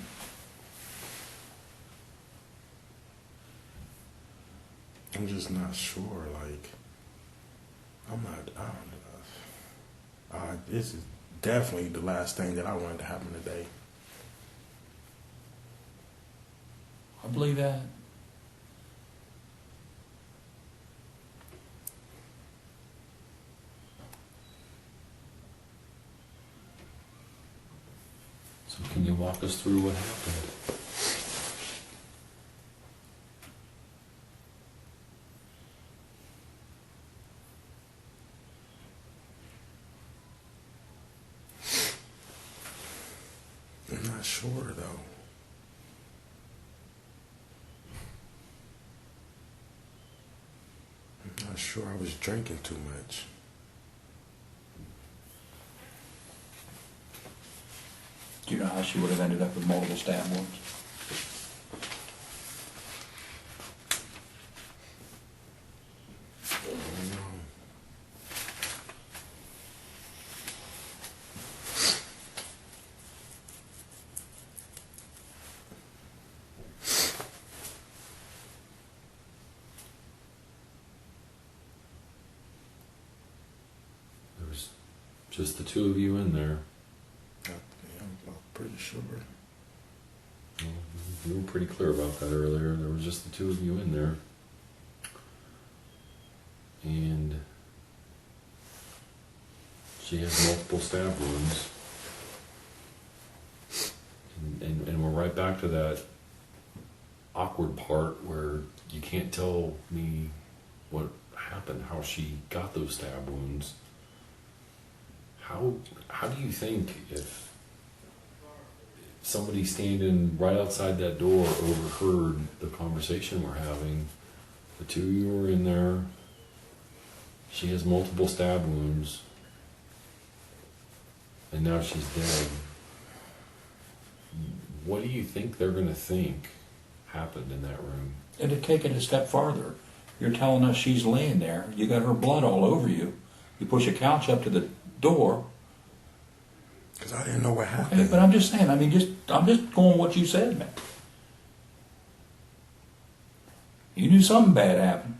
I'm just not sure. Like, I don't know. This is definitely the last thing that I wanted to happen today. I believe that. So can you walk us through what happened? I'm not sure though. I'm not sure. I was drinking too much. Do you know how she would have ended up with multiple stab wounds? I don't know. There was just the two of you in there. I'm pretty sure. Well, you were pretty clear about that earlier. There was just the two of you in there. And she has multiple stab wounds. And we're right back to that awkward part where you can't tell me what happened, how she got those stab wounds. How do you think if somebody standing right outside that door overheard the conversation we're having, the two of you were in there, she has multiple stab wounds, and now she's dead. What do you think they're going to think happened in that room? And to take it a step farther, you're telling us she's laying there, you got her blood all over you, you push a couch up to the door. Because I didn't know what happened. Okay, but I'm just saying, I'm just going what you said, man. You knew something bad happened.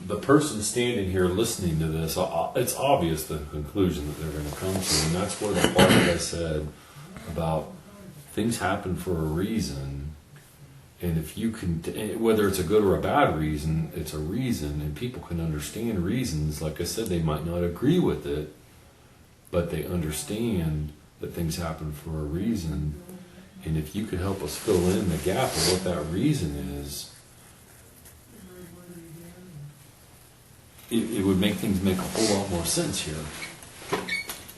The person standing here listening to this, it's obvious the conclusion that they're going to come to, and that's where the part that I said about things happen for a reason, and if you can, whether it's a good or a bad reason, it's a reason, and people can understand reasons. Like I said, they might not agree with it, but they understand that things happen for a reason, and if you could help us fill in the gap of what that reason is, it would make things make a whole lot more sense here.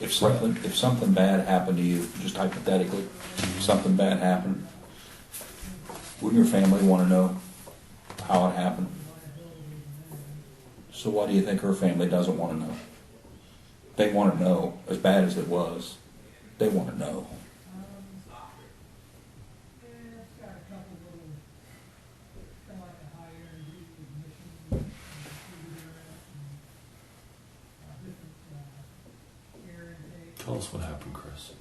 If something bad happened to you, just hypothetically, something bad happened, wouldn't your family want to know how it happened? So why do you think her family doesn't want to know? They want to know, as bad as it was, they want to know. Tell us what happened, Chris.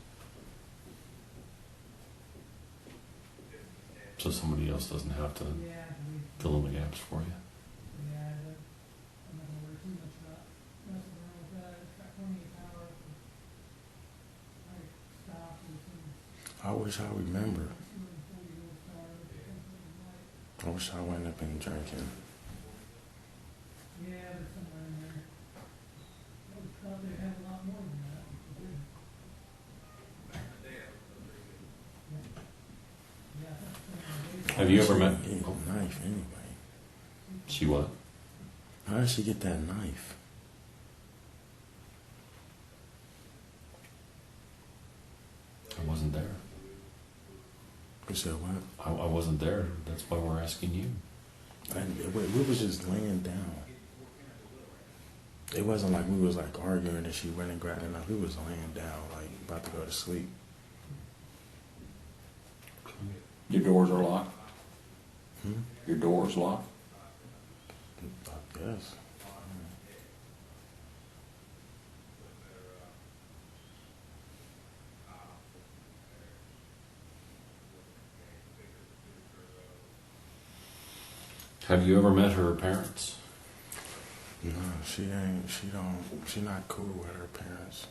So somebody else doesn't have to fill in the gaps for you. I wish I remember. I wish I wouldn't have been drinking. Have you ever met? Get a knife anyway. She what? How did she get that knife? I wasn't there. You said what? I wasn't there. That's why we're asking you. We was just laying down. It wasn't like we was like arguing and she went and grabbed a knife. We was laying down, like about to go to sleep. Your doors are locked? Hmm? Your door's locked? I guess. Have you ever met her parents? No, she ain't. She not cool with her parents.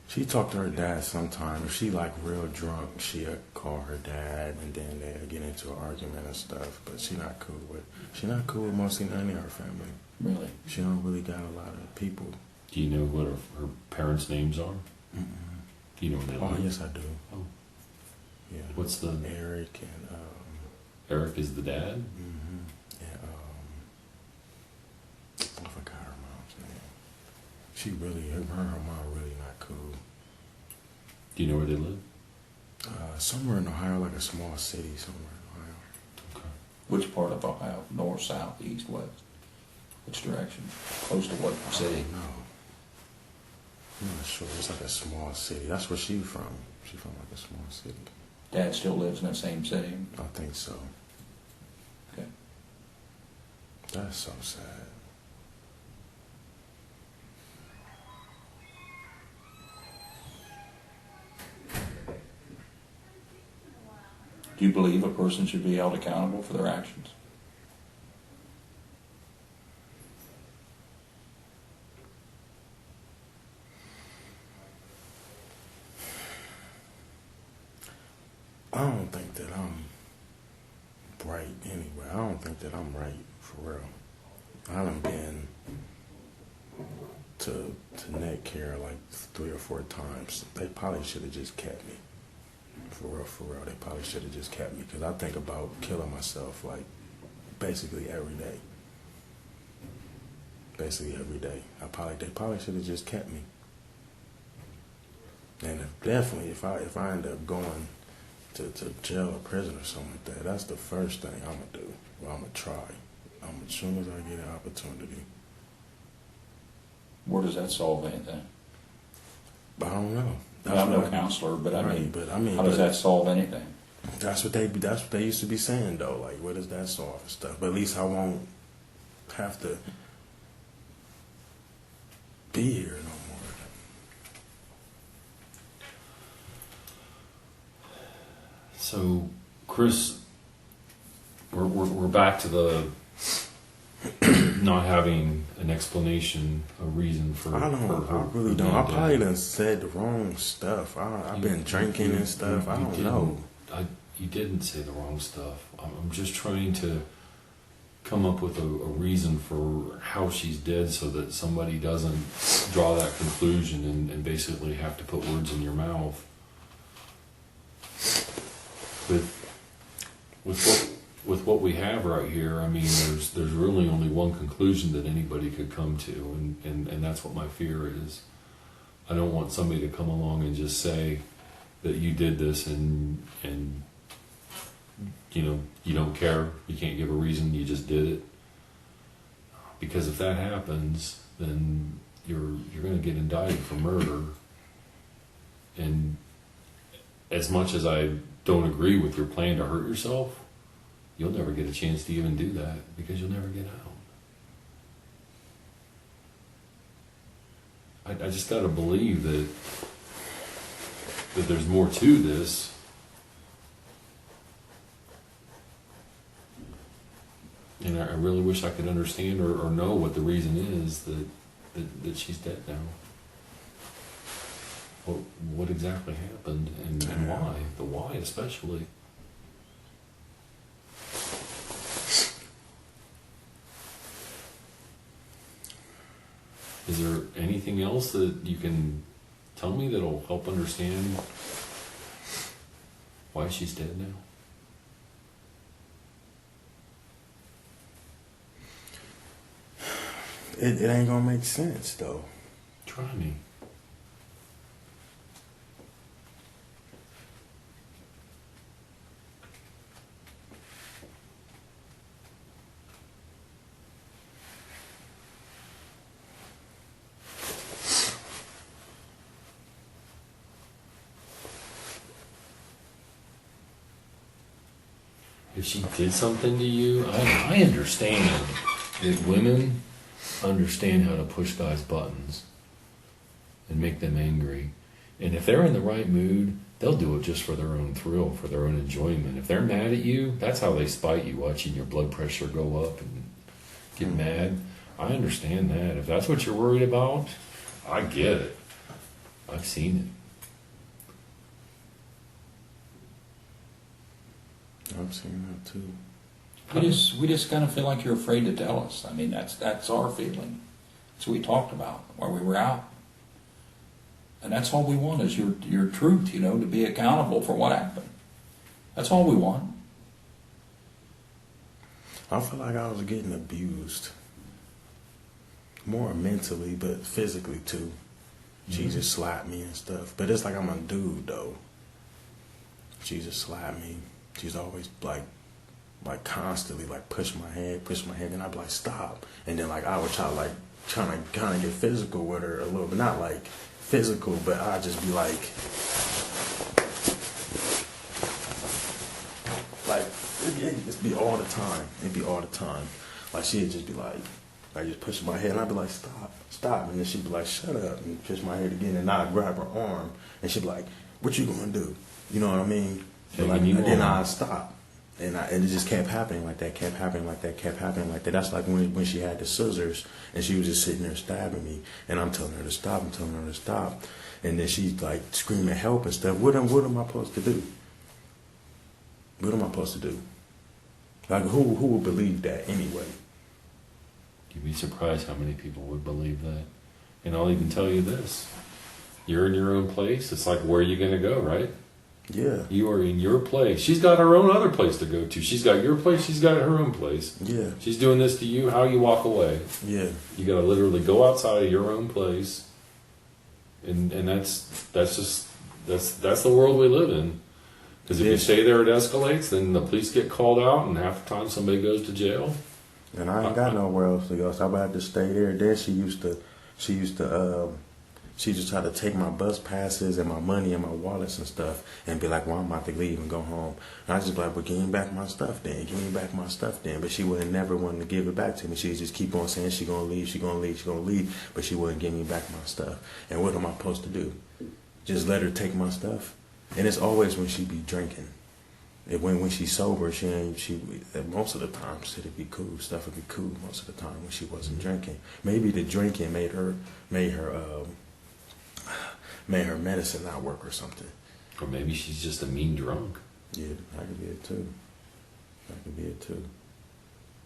She talked to her dad sometimes. If she like real drunk, she'll call her dad, and then they'll get into an argument and stuff. But she not cool with mostly none of her family. Really? She don't really got a lot of people. Do you know what her parents' names are? Mm-mm. Do you know where they Oh live? yes, I do. Oh. Yeah. What's the... Eric and Eric is the dad? mm-hmm. And I forgot her mom's name. She really, her and her mom really not cool. Do you know where they live? Somewhere in Ohio, like a small city somewhere in Ohio. Okay. Which part of Ohio? North, south, east, west? Which direction? Close to what city? No. I'm not sure. It's like a small city. That's where she from. She from like a small city. Dad still lives in that same city? I think so. Okay. That's so sad. Do you believe a person should be held accountable for their actions? I don't think that I'm right anyway. I don't think that I'm right for real. I haven't been to neck care like 3 or 4 times. They probably should have just kept me. For real. They probably should have just kept me because I think about killing myself like basically every day. Basically every day. They probably should have just kept me. And if I end up going to jail or prison or something like that, that's the first thing I'm gonna do. Well, I'm gonna try. As soon as I get an opportunity. Where does that solve anything? But I don't know. I'm no counselor, but I mean, how does that solve anything? That's what they used to be saying though. Like, what does that solve and stuff? But at least I won't have to be here no more. So, Chris, we're back to the not having an explanation, a reason for. I really don't. I probably done said the wrong stuff. I've been drinking and stuff. I don't know. You didn't say the wrong stuff. I'm just trying to come up with a reason for how she's dead so that somebody doesn't draw that conclusion and basically have to put words in your mouth. With what we have right here, I mean, there's really only one conclusion that anybody could come to, and that's what my fear is. I don't want somebody to come along and just say that you did this and you know, you don't care, you can't give a reason, you just did it. Because if that happens, then you're going to get indicted for murder. And as much as I don't agree with your plan to hurt yourself, you'll never get a chance to even do that because you'll never get out. I just got to believe that there's more to this. And I really wish I could understand or know what the reason is that she's dead now. What exactly happened and why? The why especially. Is there anything else that you can tell me that'll help understand why she's dead now? It ain't gonna make sense though. Try me. If she did something to you, I understand that women understand how to push guys' buttons and make them angry. And if they're in the right mood, they'll do it just for their own thrill, for their own enjoyment. If they're mad at you, that's how they spite you, watching your blood pressure go up and get mad. I understand that. If that's what you're worried about, I get it. I've seen I've seen that too. We just kind of feel like you're afraid to tell us. I mean, that's our feeling. That's what we talked about while we were out. And that's all we want is your truth, you know, to be accountable for what happened. That's all we want. I feel like I was getting abused. More mentally, but physically too. She just slapped me and stuff. But it's like I'm a dude though. She just slapped me. She's always like constantly like push my head, and I'd be like, stop. And then like I would try like trying to kind of get physical with her a little bit, not like physical, but I'd just be like it'd just be all the time. It'd be all the time. Like she'd just be like just pushing my head, and I'd be like, stop. And then she'd be like, shut up, and push my head again, and I'd grab her arm, and she'd be like, what you gonna do? You know what I mean? But like, and then I'd stop. And it just kept happening like that, kept happening like that. That's like when she had the scissors, and she was just sitting there stabbing me, and I'm telling her to stop, and then she's like screaming help and stuff. What am I supposed to do? What am I supposed to do? Like who would believe that anyway? You'd be surprised how many people would believe that. And I'll even tell you this. You're in your own place. It's like, where are you going to go, right? Yeah. You are in your place. She's got her own other place to go to. She's got your place. She's got her own place. Yeah. She's doing this to you. How you walk away. Yeah. You got to literally go outside of your own place. And that's the world we live in. Because if you stay there, it escalates. Then the police get called out, and half the time somebody goes to jail. And I ain't got nowhere else to go, so I would have to stay there. Then she used to try to take my bus passes and my money and my wallets and stuff, and be like, well, I'm about to leave and go home. And I just be like, well, give me back my stuff then. But she would never want to give it back to me. She'd just keep on saying she gonna leave, but she wouldn't give me back my stuff. And what am I supposed to do? Just let her take my stuff? And it's always when she be drinking. When she's sober, most of the time it'd be cool. Stuff would be cool most of the time when she wasn't drinking. Maybe the drinking made her medicine not work or something. Or maybe she's just a mean drunk. Yeah, that could be it too.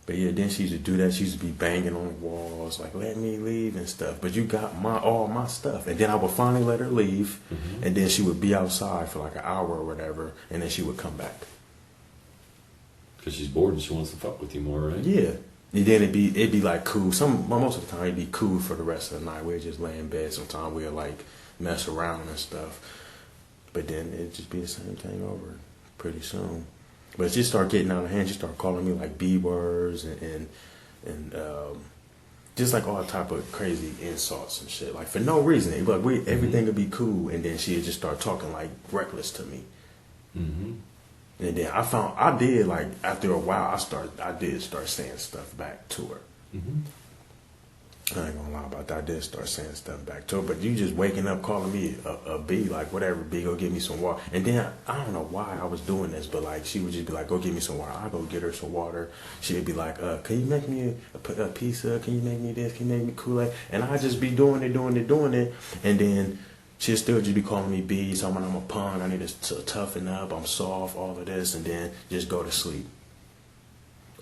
But yeah, then she used to do that. She used to be banging on the walls, like, let me leave and stuff. But you got all my stuff. And then I would finally let her leave, and then she would be outside for like an hour or whatever, and then she would come back. Because she's bored and she wants to fuck with you more, right? Yeah. And then it'd be like cool. Most of the time it'd be cool for the rest of the night. We'd just lay in bed. Sometimes we'd like mess around and stuff. But then it'd just be the same thing over pretty soon. But she started getting out of hand. She started calling me like B words and just like all type of crazy insults and shit. Like for no reason. It'd be like everything would be cool, and then she'd just start talking like reckless to me. Mm-hmm. And then I did like after a while I did start saying stuff back to her. Mm-hmm. I ain't gonna lie about that. I did start saying stuff back to her, but you just waking up calling me a B, like whatever, B, go get me some water. And then I don't know why I was doing this, but like she would just be like, go get me some water. I'll go get her some water. She'd be like, can you make me a pizza? Can you make me this? Can you make me Kool-Aid? And I'd just be doing it. And then she'd still just be calling me B, talking about I'm a punk, I need to toughen up, I'm soft, all of this, and then just go to sleep.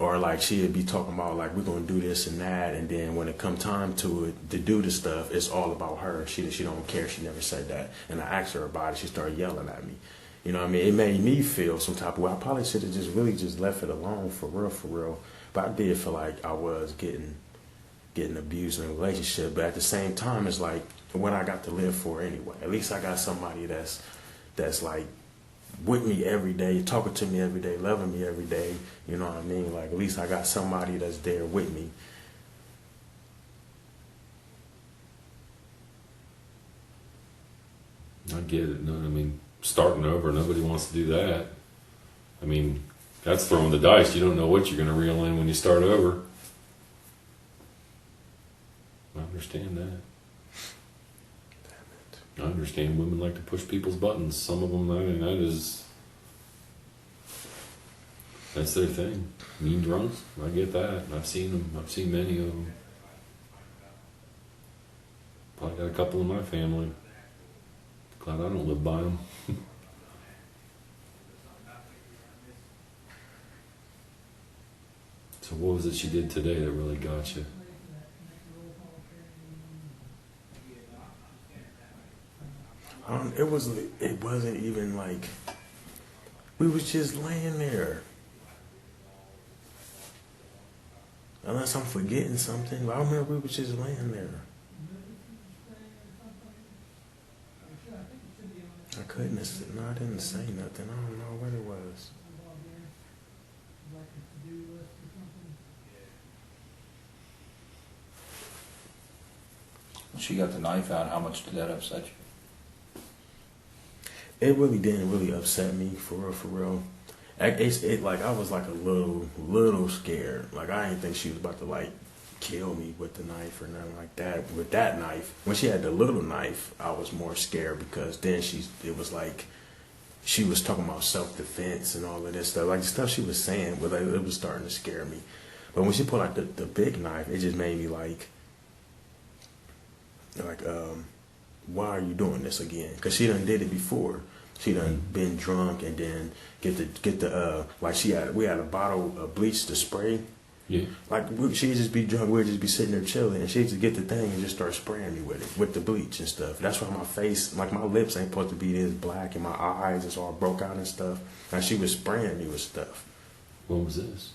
Or like she'd be talking about like we're gonna do this and that, and then when it come time to do the stuff, it's all about her. She don't care. She never said that. And I asked her about it. She started yelling at me. You know what I mean? It made me feel some type of way. I probably should have just really just left it alone for real. But I did feel like I was getting abused in a relationship. But at the same time, it's like what I got to live for anyway. At least I got somebody that's like with me every day, talking to me every day, loving me every day. You know what I mean? Like, at least I got somebody that's there with me. I get it. No, I mean, starting over, nobody wants to do that. I mean, that's throwing the dice. You don't know what you're going to reel in when you start over. I understand that. I understand women like to push people's buttons. Some of them, I mean, that's their thing. Mean drunks, I get that. I've seen them. I've seen many of them. Probably got a couple in my family. Glad I don't live by them. So what was it she did today that really got you? It wasn't even like we was just laying there. Unless I'm forgetting something, but I remember we was just laying there. I didn't say nothing. I don't know what it was. When she got the knife out, how much did that upset you? It really didn't really upset me, for real. It like I was like a little scared. Like I didn't think she was about to like kill me with the knife or nothing like that. With that knife, when she had the little knife, I was more scared because then it was like she was talking about self-defense and all of this stuff. Like the stuff she was saying, but like, it was starting to scare me. But when she pulled out the big knife, it just made me like, why are you doing this again? Because she done did it before. She done been drunk and then get the like we had a bottle of bleach to spray. Yeah. Like she'd just be drunk, we'd just be sitting there chilling, and she'd just get the thing and just start spraying me with it, with the bleach and stuff. That's why my face, like my lips ain't supposed to be this black, and my eyes is all broke out and stuff. And she was spraying me with stuff. When was this?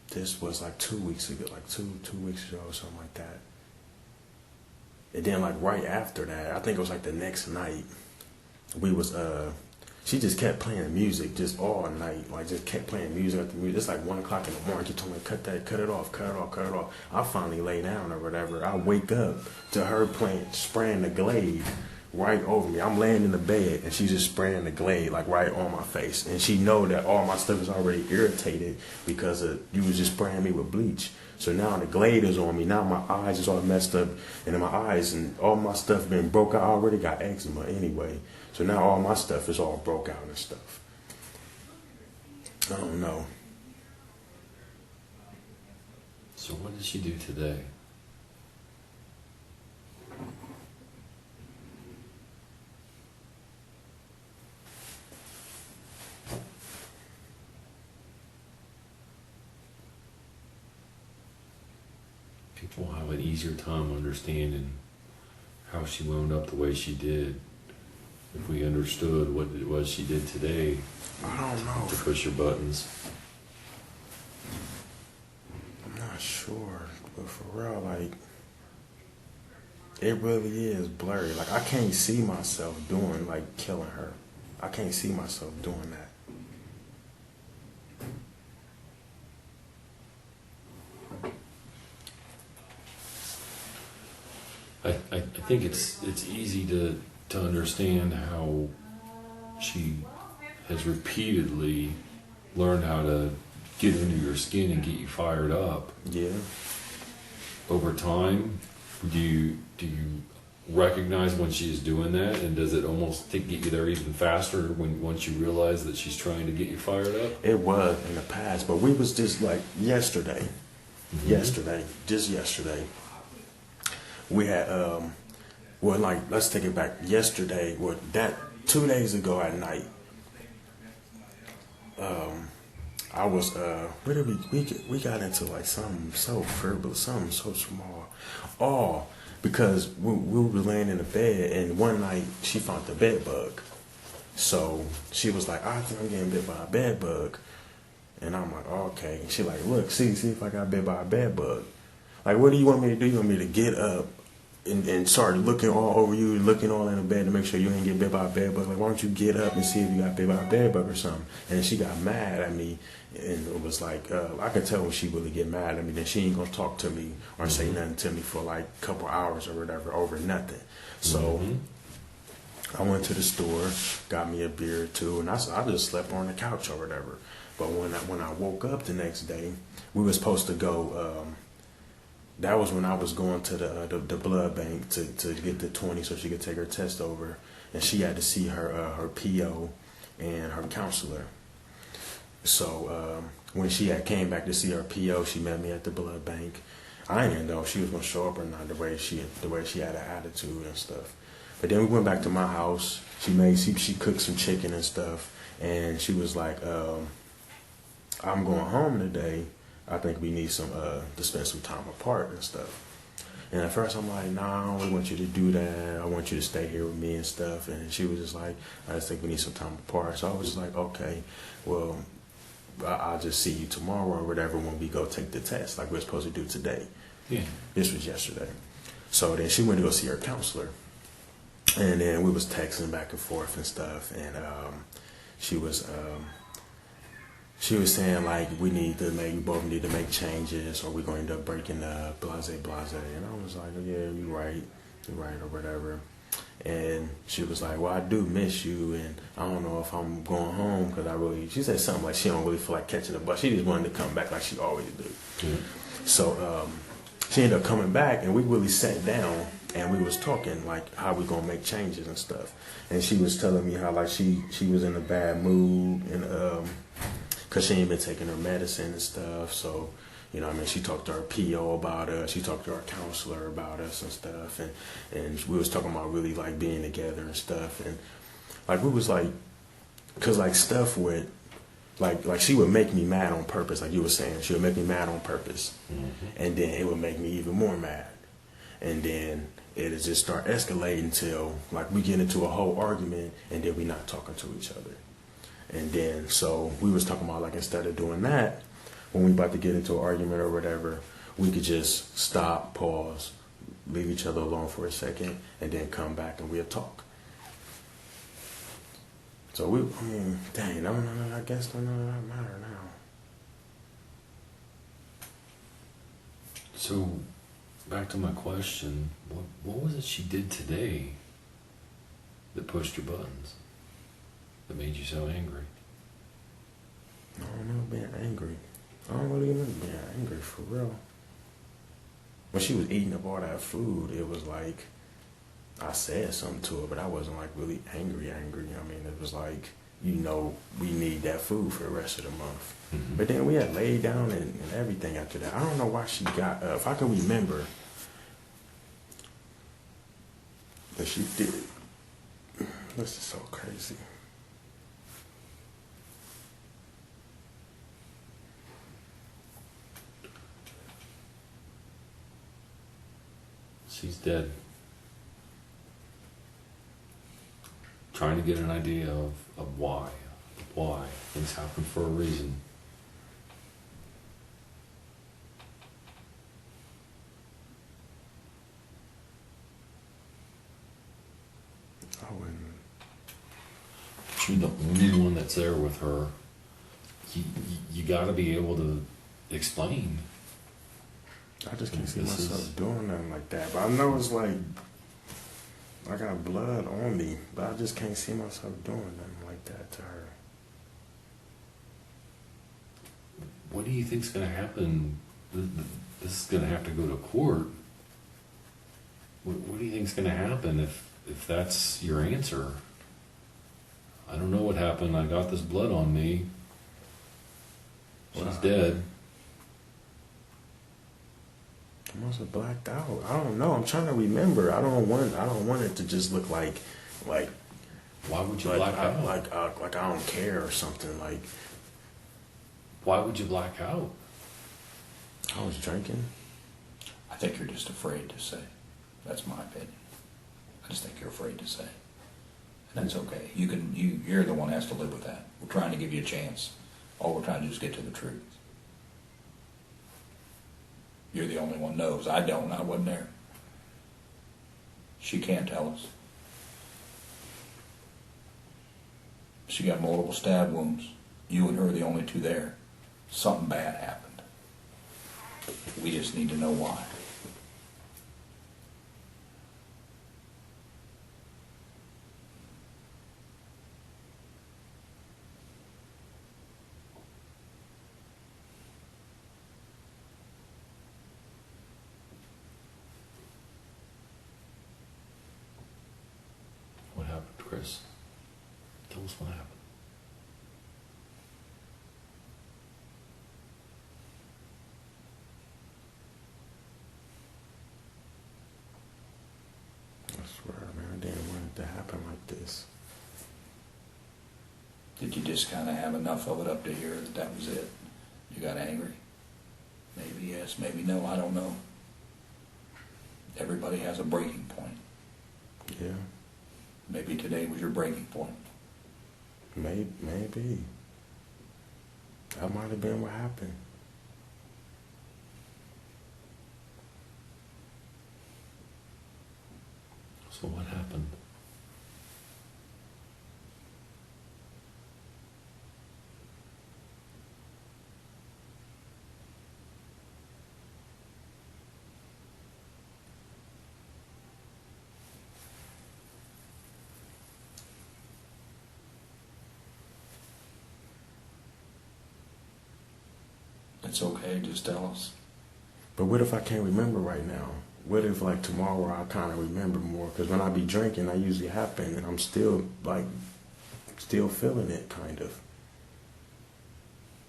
This was like 2 weeks ago, like two weeks ago or something like that. And then like right after that, I think it was like the next night, we was she just kept playing music just all night, like just kept playing music after music. It's like 1 o'clock in the morning. She told me cut it off. I finally lay down or whatever. I wake up to her spraying the Glade right over me. I'm laying in the bed and she's just spraying the Glade like right on my face. And she know that all my stuff is already irritated because you was just spraying me with bleach. So now the Glade is on me. Now my eyes is all messed up, and in my eyes and all my stuff been broke out. I already got eczema anyway. So now all my stuff is all broke out and stuff. I don't know. So what did she do today? People have an easier time understanding how she wound up the way she did if we understood what it was she did today. I don't know. To push your buttons. I'm not sure, but for real, like, it really is blurry. Like, I can't see myself doing, like, killing her. I can't see myself doing that. I think it's easy to understand how she has repeatedly learned how to get under your skin and get you fired up. Yeah. Over time, do you recognize when she's doing that, and does it almost get you there even faster once you realize that she's trying to get you fired up? It was in the past, but we was just like yesterday. Just yesterday. We had let's take it back. Yesterday, 2 days ago at night, I was where did we got into like something so frivolous, something so small, all because we were laying in the bed, and one night she found the bed bug, so she was like, I think I'm getting bit by a bed bug, and I'm like, okay. And she like, look, see if I got bit by a bed bug. Like, what do you want me to do? You want me to get up and start looking all over you, looking all in the bed to make sure you ain't get bit by a bed bug? Like, why don't you get up and see if you got bit by a bed bug or something? And she got mad at me, and it was like, I could tell when she really get mad at me, then she ain't gonna talk to me or say nothing to me for like a couple hours or whatever over nothing. So I went to the store, got me a beer or two, and I just slept on the couch or whatever. But when I woke up the next day, we were supposed to go that was when I was going to the blood bank to get the 20 so she could take her test over, and she had to see her PO and her counselor. So when she had came back to see her PO, she met me at the blood bank. I didn't know if she was gonna show up or not. The way she had an attitude and stuff. But then we went back to my house. She cooked some chicken and stuff, and she was like, "I'm going home today. I think we need to spend some time apart and stuff." And at first I'm like, "Nah, I don't really want you to do that. I want you to stay here with me and stuff." And she was just like, "I just think we need some time apart." So I was just like, "Okay, well, I'll just see you tomorrow or whatever when we go take the test like we're supposed to do today." Yeah. This was yesterday. So then she went to go see her counselor. And then we was texting back and forth and stuff. And she was saying like we both need to make changes or we're going to end up breaking up, blase, blase. And I was like, "Oh, yeah, you're right, or whatever." And she was like, "Well, I do miss you, and I don't know if I'm going home because she said something like she don't really feel like catching a bus. She just wanted to come back like she always do." Mm-hmm. So she ended up coming back, and we really sat down, and we was talking like how we gonna make changes and stuff. And she was telling me how like she was in a bad mood, and because she ain't been taking her medicine and stuff. So, you know what I mean, she talked to her PO about us. She talked to her counselor about us and stuff. And we was talking about really, like, being together and stuff. And, like, we was, like, because, like, stuff would, like she would make me mad on purpose. Like you were saying, she would make me mad on purpose. Mm-hmm. And then it would make me even more mad. And then it would just start escalating until, like, we get into a whole argument, and then we not talking to each other. And then, so we was talking about, like, instead of doing that, when we about to get into an argument or whatever, we could just stop, pause, leave each other alone for a second, and then come back and we'll talk. So dang, I guess don't matter now. So, back to my question, what was it she did today that pushed your buttons? That made you so angry? I don't know, being angry. I don't really remember being angry for real. When she was eating up all that food, it was like I said something to her, but I wasn't like really angry. I mean, it was like, you know, we need that food for the rest of the month. Mm-hmm. But then we had laid down and everything after that. I don't know why she got up. If I can remember, but she did. This is so crazy. She's dead. Trying to get an idea of why. Why. Things happen for a reason. You're the only one that's there with her. You got to be able to explain. I just can't see myself doing nothing like that. But I know it's like I got blood on me, but I just can't see myself doing nothing like that to her. What do you think's going to happen? This is going to have to go to court. What do you think's going to happen if that's your answer? I don't know what happened. I got this blood on me. She's dead. I must have blacked out. I don't know. I'm trying to remember. I don't want it to just look like. Why would you black out? Like I don't care or something. Like. Why would you black out? I was drinking. I think you're just afraid to say. That's my opinion. I just think you're afraid to say. And that's okay. You're the one that has to live with that. We're trying to give you a chance. All we're trying to do is get to the truth. You're the only one knows. I don't. I wasn't there. She can't tell us. She got multiple stab wounds. You and her are the only two there. Something bad happened. We just need to know why. Chris. Tell us what happened. I swear, man, I didn't want it to happen like this. Did you just kind of have enough of it up to here that was it? You got angry? Maybe yes, maybe no, I don't know. Everybody has a breaking point. Yeah. Maybe today was your breaking point. Maybe. That might have been what happened. So what happened? It's okay, just tell us. But what if I can't remember right now? What if, like, tomorrow I kind of remember more? Because when I be drinking, I usually happen, and I'm still, like, still feeling it, kind of.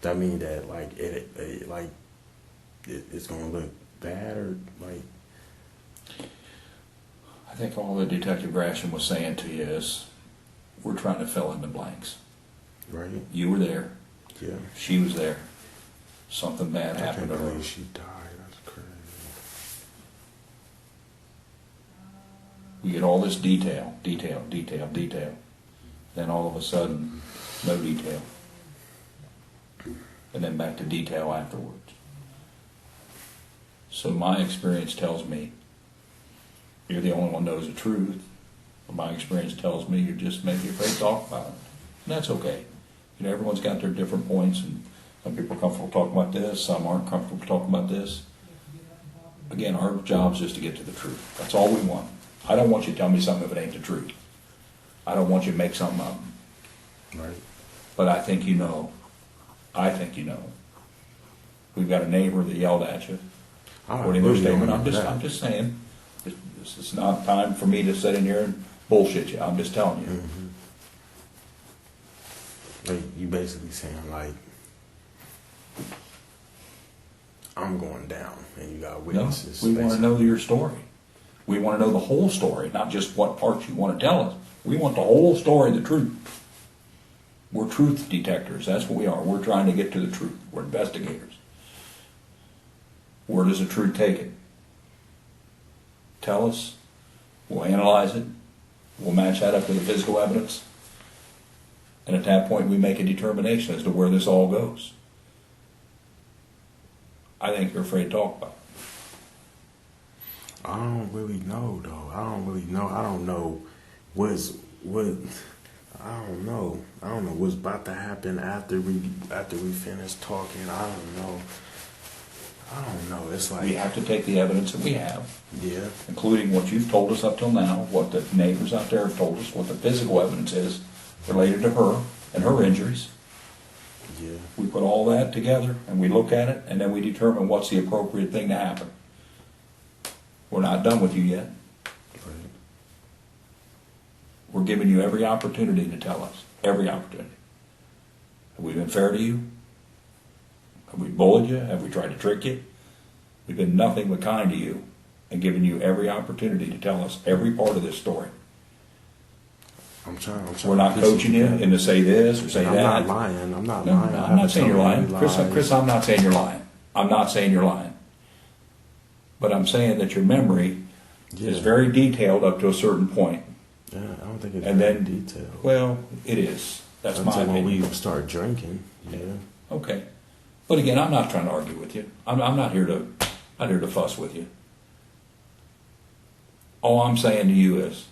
That mean that, like, it's going to look bad, or, like... I think all that Detective Grasham was saying to you is, we're trying to fill in the blanks. Right? You were there. Yeah. She was there. Something bad happened to I can't her. believe she died. That's crazy. We get all this detail. Then all of a sudden, no detail. And then back to detail afterwards. So my experience tells me you're the only one who knows the truth. But my experience tells me you're just maybe afraid to talk about it. And that's okay. You know, everyone's got their different points, and some people are comfortable talking about this, some aren't comfortable talking about this. Again, our job is just to get to the truth. That's all we want. I don't want you to tell me something if it ain't the truth. I don't want you to make something up. Right. But I think you know. We've got a neighbor that yelled at you. According to their statement, I'm just saying, this is not time for me to sit in here and bullshit you. I'm just telling you. Mm-hmm. Like, you basically saying, like, I'm going down, and you got witnesses. No, we want to know your story. We want to know the whole story, not just what parts you want to tell us. We want the whole story, the truth. We're truth detectors. That's what we are. We're trying to get to the truth. We're investigators. Where does the truth take it? Tell us. We'll analyze it. We'll match that up to the physical evidence. And at that point, we make a determination as to where this all goes. I think you're afraid to talk about it. I don't really know, though. I don't know I don't know what's about to happen after we finish talking. I don't know. It's like, We have to take the evidence that we have, yeah, including what you've told us up till now, what the neighbors out there have told us, what the physical evidence is related to her and her injuries. yeah. We put all that together and we look at it, and then we determine what's the appropriate thing to happen. We're not done with you yet. Right. We're giving you every opportunity to tell us. Every opportunity. Have we been fair to you? Have we bullied you? Have we tried to trick you? We've been nothing but kind to you and given you every opportunity to tell us every part of this story. I'm trying. We're not coaching you into say this or say that. I'm not lying. I'm not No, lying. I'm not saying you're lying. Lies. Chris, I'm not saying you're lying. I'm not saying you're lying. But I'm saying that your memory is very detailed up to a certain point. Yeah, I don't think it's And very then, detailed. well, it is. That's my Until when opinion. we start drinking, yeah. Okay. But again, I'm not trying to argue with you. I'm not here to fuss with you. All I'm saying to you is,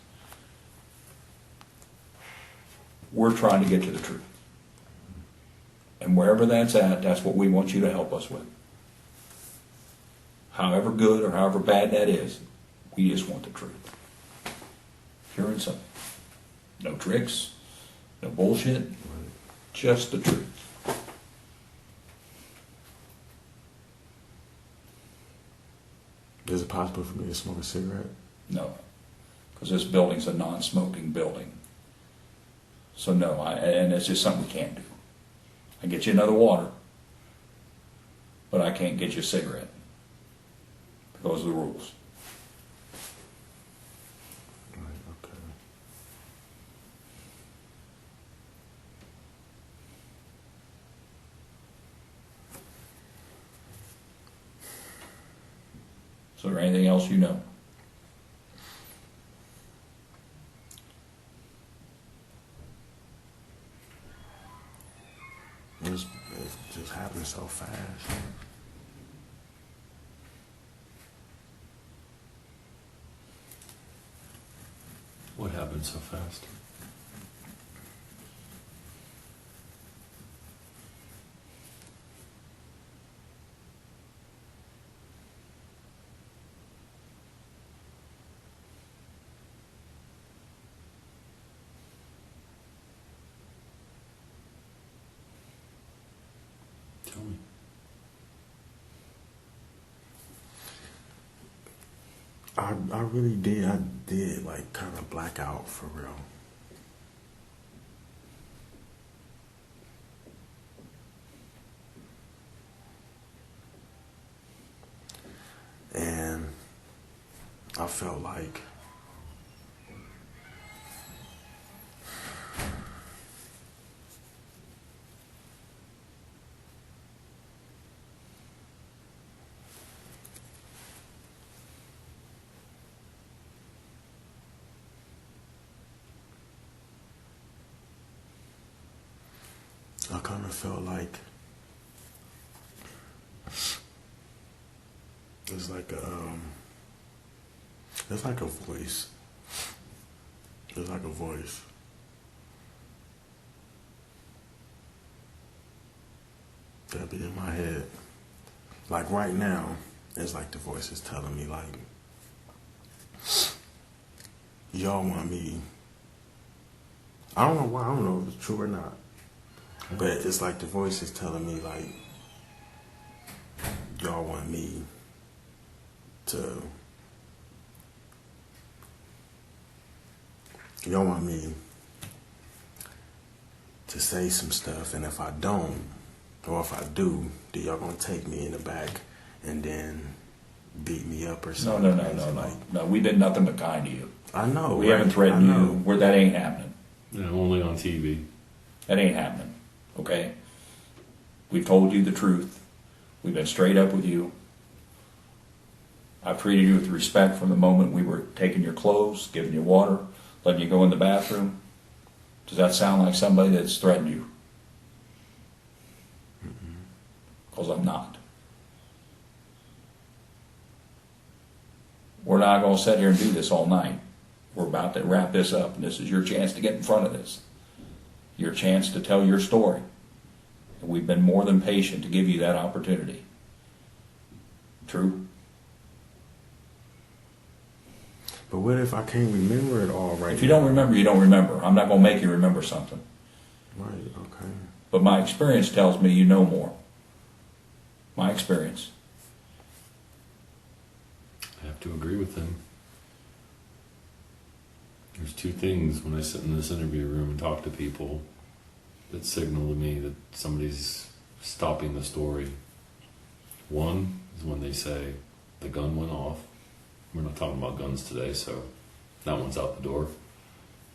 we're trying to get to the truth. And wherever that's at, that's what we want you to help us with. However good or however bad that is, we just want the truth. Pure and simple. No tricks, no bullshit, just the truth. Is it possible for me to smoke a cigarette? No, because this building's a non-smoking building. So no, and it's just something we can't do. I can get you another water, but I can't get you a cigarette because of the rules. Right, okay. So is there anything else you know? It just happened so fast. What happened so fast? Tell me. I really did. I did like kind of black out for real. And I felt like it's like a voice. It's like a voice. That be in my head. Like right now, it's like the voice is telling me like, y'all want me. I don't know why. I don't know if it's true or not. But it's like the voice is telling me like, y'all want me to. Y'all want me to say some stuff, and if I don't, or if I do, then y'all gonna take me in the back and then beat me up or something. No, we did nothing but kind to you. I know. We haven't threatened you. That ain't happening. Yeah, only on TV. That ain't happening, okay? We've told you the truth. We've been straight up with you. I've treated you with respect from the moment we were taking your clothes, giving you water, letting you go in the bathroom. Does that sound like somebody that's threatened you? Because I'm not. We're not going to sit here and do this all night. We're about to wrap this up, and this is your chance to get in front of this. Your chance to tell your story. And we've been more than patient to give you that opportunity. True? But what if I can't remember it all right now? If you don't remember, you don't remember. I'm not going to make you remember something. Right, okay. But my experience tells me you know more. My experience. I have to agree with him. There's two things when I sit in this interview room and talk to people that signal to me that somebody's stopping the story. One is when they say the gun went off. We're not talking about guns today, so that one's out the door.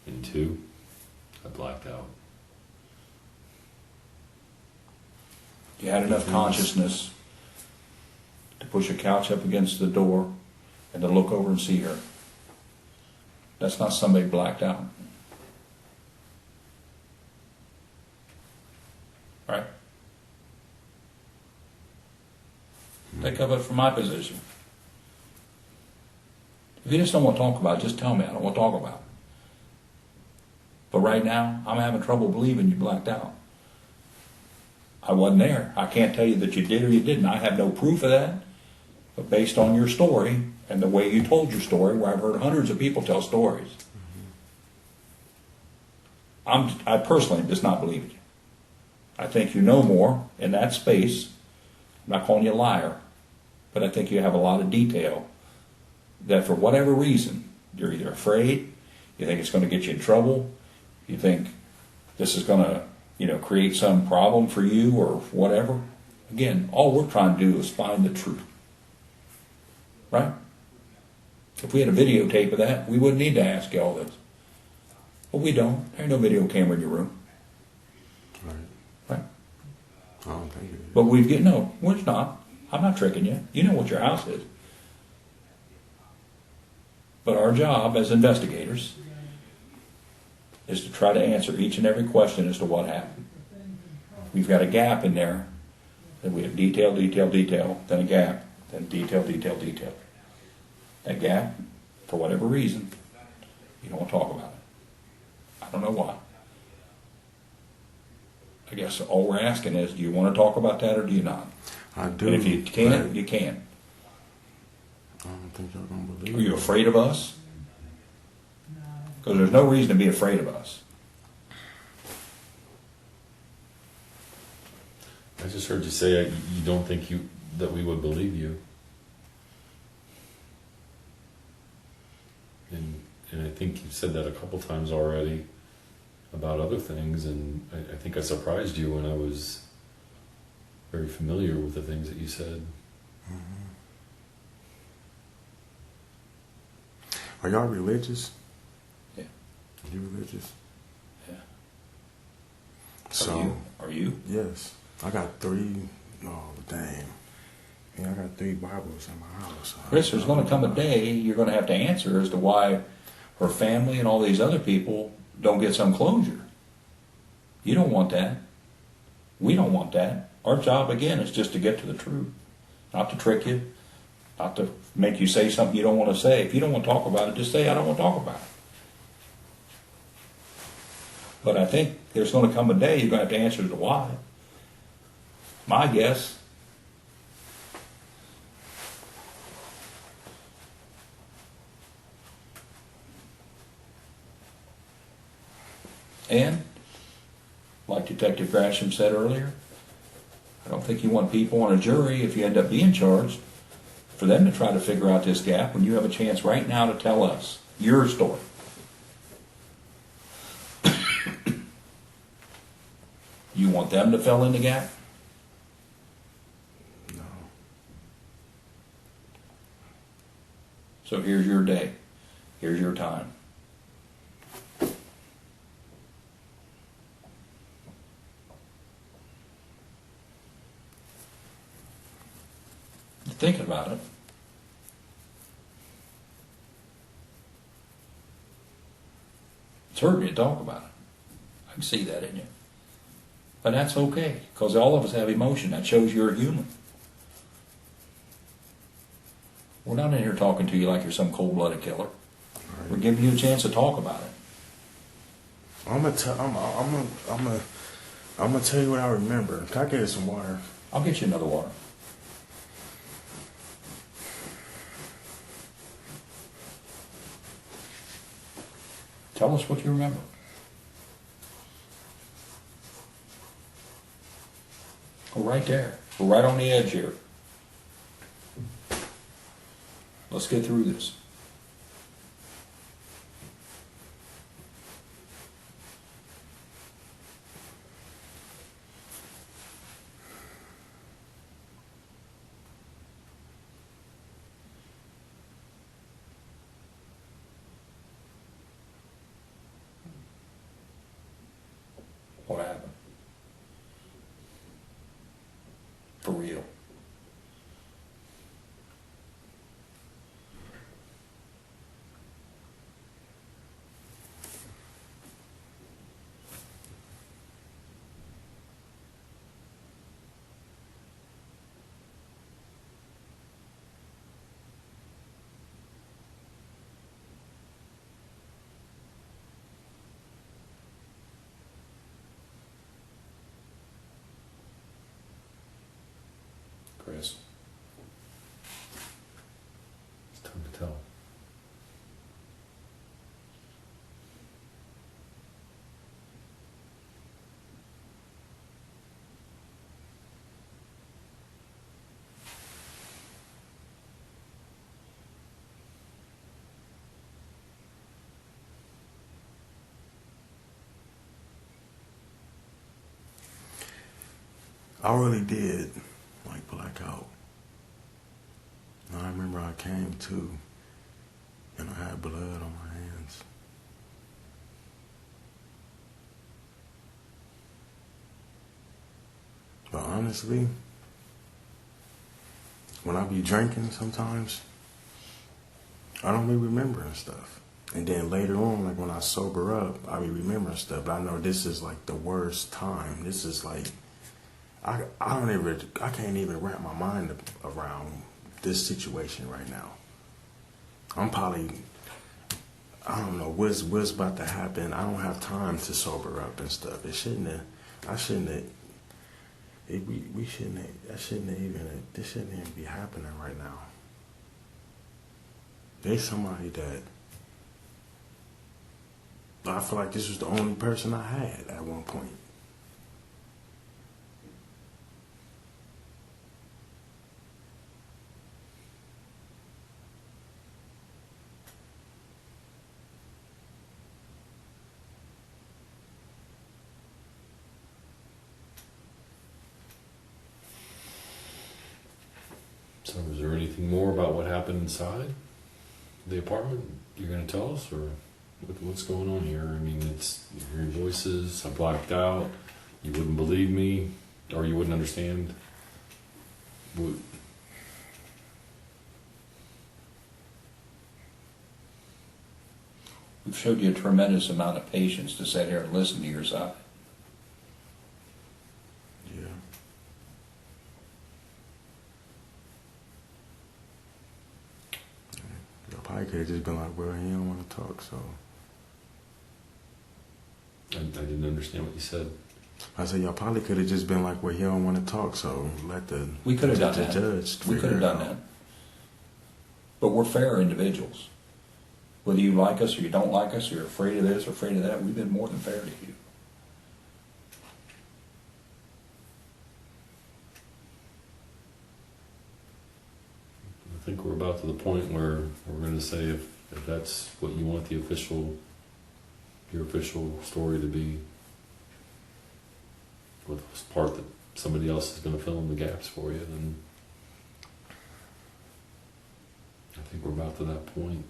And two, I blacked out. You had enough consciousness to push a couch up against the door and to look over and see her. That's not somebody blacked out. Right? Think of it from my position. If you just don't want to talk about it, just tell me I don't want to talk about it. But right now, I'm having trouble believing you blacked out. I wasn't there. I can't tell you that you did or you didn't. I have no proof of that. But based on your story and the way you told your story, where I've heard hundreds of people tell stories, I personally just not believing you. I think you know more in that space. I'm not calling you a liar, but I think you have a lot of detail that for whatever reason, you're either afraid, you think it's going to get you in trouble, you think this is going to, create some problem for you or whatever. Again, all we're trying to do is find the truth. Right? If we had a videotape of that, we wouldn't need to ask you all this. But we don't. There ain't no video camera in your room. Right. Right? I don't think it is. But no, it's not. I'm not tricking you. You know what your house is. But our job as investigators is to try to answer each and every question as to what happened. We've got a gap in there. Then we have detail, detail, detail, then a gap, then detail, detail, detail. That gap, for whatever reason, you don't want to talk about it. I don't know why. I guess all we're asking is, do you want to talk about that or do you not? I do. And if you can't, you can. I don't think y'all gonna believe Are you it. afraid of us? Because there's no reason to be afraid of us. I just heard you say you don't think that we would believe you. And I think you've said that a couple times already about other things, and I think I surprised you when I was very familiar with the things that you said. Mm-hmm. Are y'all religious? Yeah. You religious? Yeah. So, Are you? yes. I got 3. Oh, dang. Yeah, I got 3 Bibles in my house. Chris, there's going to come a day you're going to have to answer as to why her family and all these other people don't get some closure. You don't want that. We don't want that. Our job, again, is just to get to the truth. Not to trick you. Not to make you say something you don't want to say. If you don't want to talk about it, just say, I don't want to talk about it. But I think there's going to come a day you're going to have to answer the why. My guess. And, like Detective Grasham said earlier, I don't think you want people on a jury, if you end up being charged, for them to try to figure out this gap when you have a chance right now to tell us your story. You want them to fill in the gap? No. So here's your day. Here's your time. You're thinking about it. It's hurting you to talk about it. I can see that in you. But that's okay, because all of us have emotion. That shows you're a human. We're not in here talking to you like you're some cold-blooded killer. Right. We're giving you a chance to talk about it. I'm gonna tell you what I remember. Can I get you some water? I'll get you another water. Tell us what you remember. We're right there. We're right on the edge here. Let's get through this. What happened? For real. I really did, like, black out. And I remember I came to, and I had blood on my hands. But honestly, when I be drinking sometimes, I don't be remembering stuff. And then later on, like when I sober up, I be remembering stuff. But I know this is like the worst time. This is like, I can't even wrap my mind around this situation right now. I'm probably, I don't know what's about to happen. I don't have time to sober up and stuff. This shouldn't even be happening right now. There's somebody that I feel like this was the only person I had at one point. So is there anything more about what happened inside the apartment you're going to tell us, or what's going on here? I mean, it's you're hearing voices, I blacked out, you wouldn't believe me, or you wouldn't understand. We've showed you a tremendous amount of patience to sit here and listen to your side. Yeah. Y'all probably could have just been like, well, he don't want to talk, so. I didn't understand what you said. I said, y'all probably could have just been like, well, he don't want to talk, so let the We could have done that. judge We could have figure it done out. that. But we're fair individuals. Whether you like us or you don't like us, or you're afraid of this or afraid of that, we've been more than fair to you. I think we're about to the point where we're going to say if that's what you want your official story to be, with this part that somebody else is going to fill in the gaps for you, then I think we're about to that point.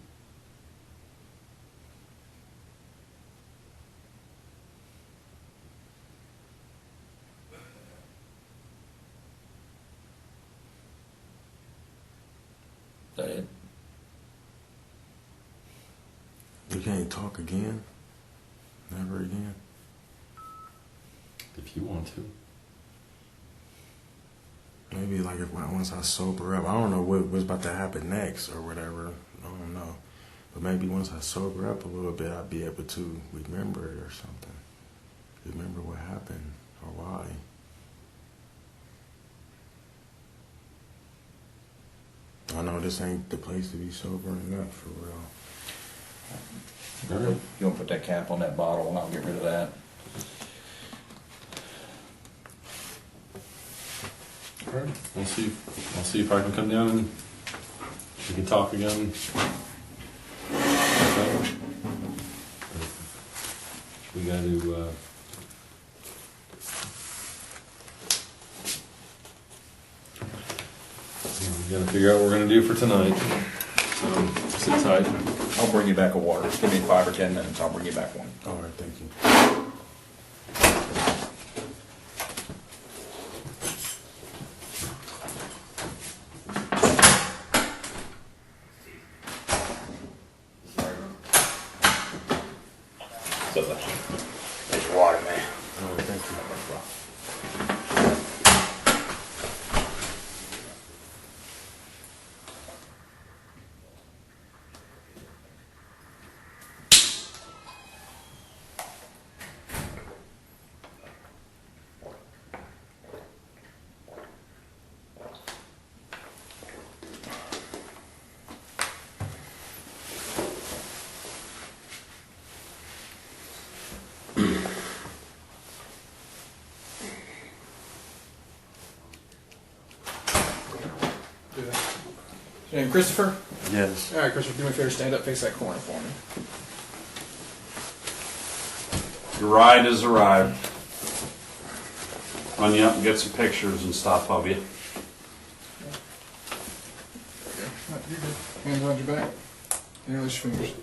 Is that it? You can't talk again? Never again? If you want to. Maybe like once I sober up, I don't know what's about to happen next or whatever. I don't know. But maybe once I sober up a little bit, I'll be able to remember it or something. Remember what happened or why. I know this ain't the place to be sobering up for real. All right. You want to put that cap on that bottle and I'll get rid of that. All right. I'll see if I can come down and we can talk again. Okay. We got to. We got to figure out what we're going to do for tonight. So sit tight. I'll bring you back a water. Give me 5 or 10 minutes. I'll bring you back one. All right, thank you. There's your water, man. All right, thank you. Your name Christopher? Yes. All right, Christopher, do me a favor, stand up, face that corner for me. Your ride has arrived. run you up and get some pictures and stuff of you. You're good. Hands on your back. Release your fingers.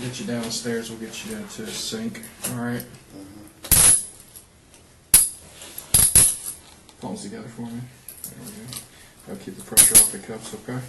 Get you downstairs. We'll get you to a sink. All right. Palms together for me. There we go. I'll keep the pressure off the cuffs. Okay.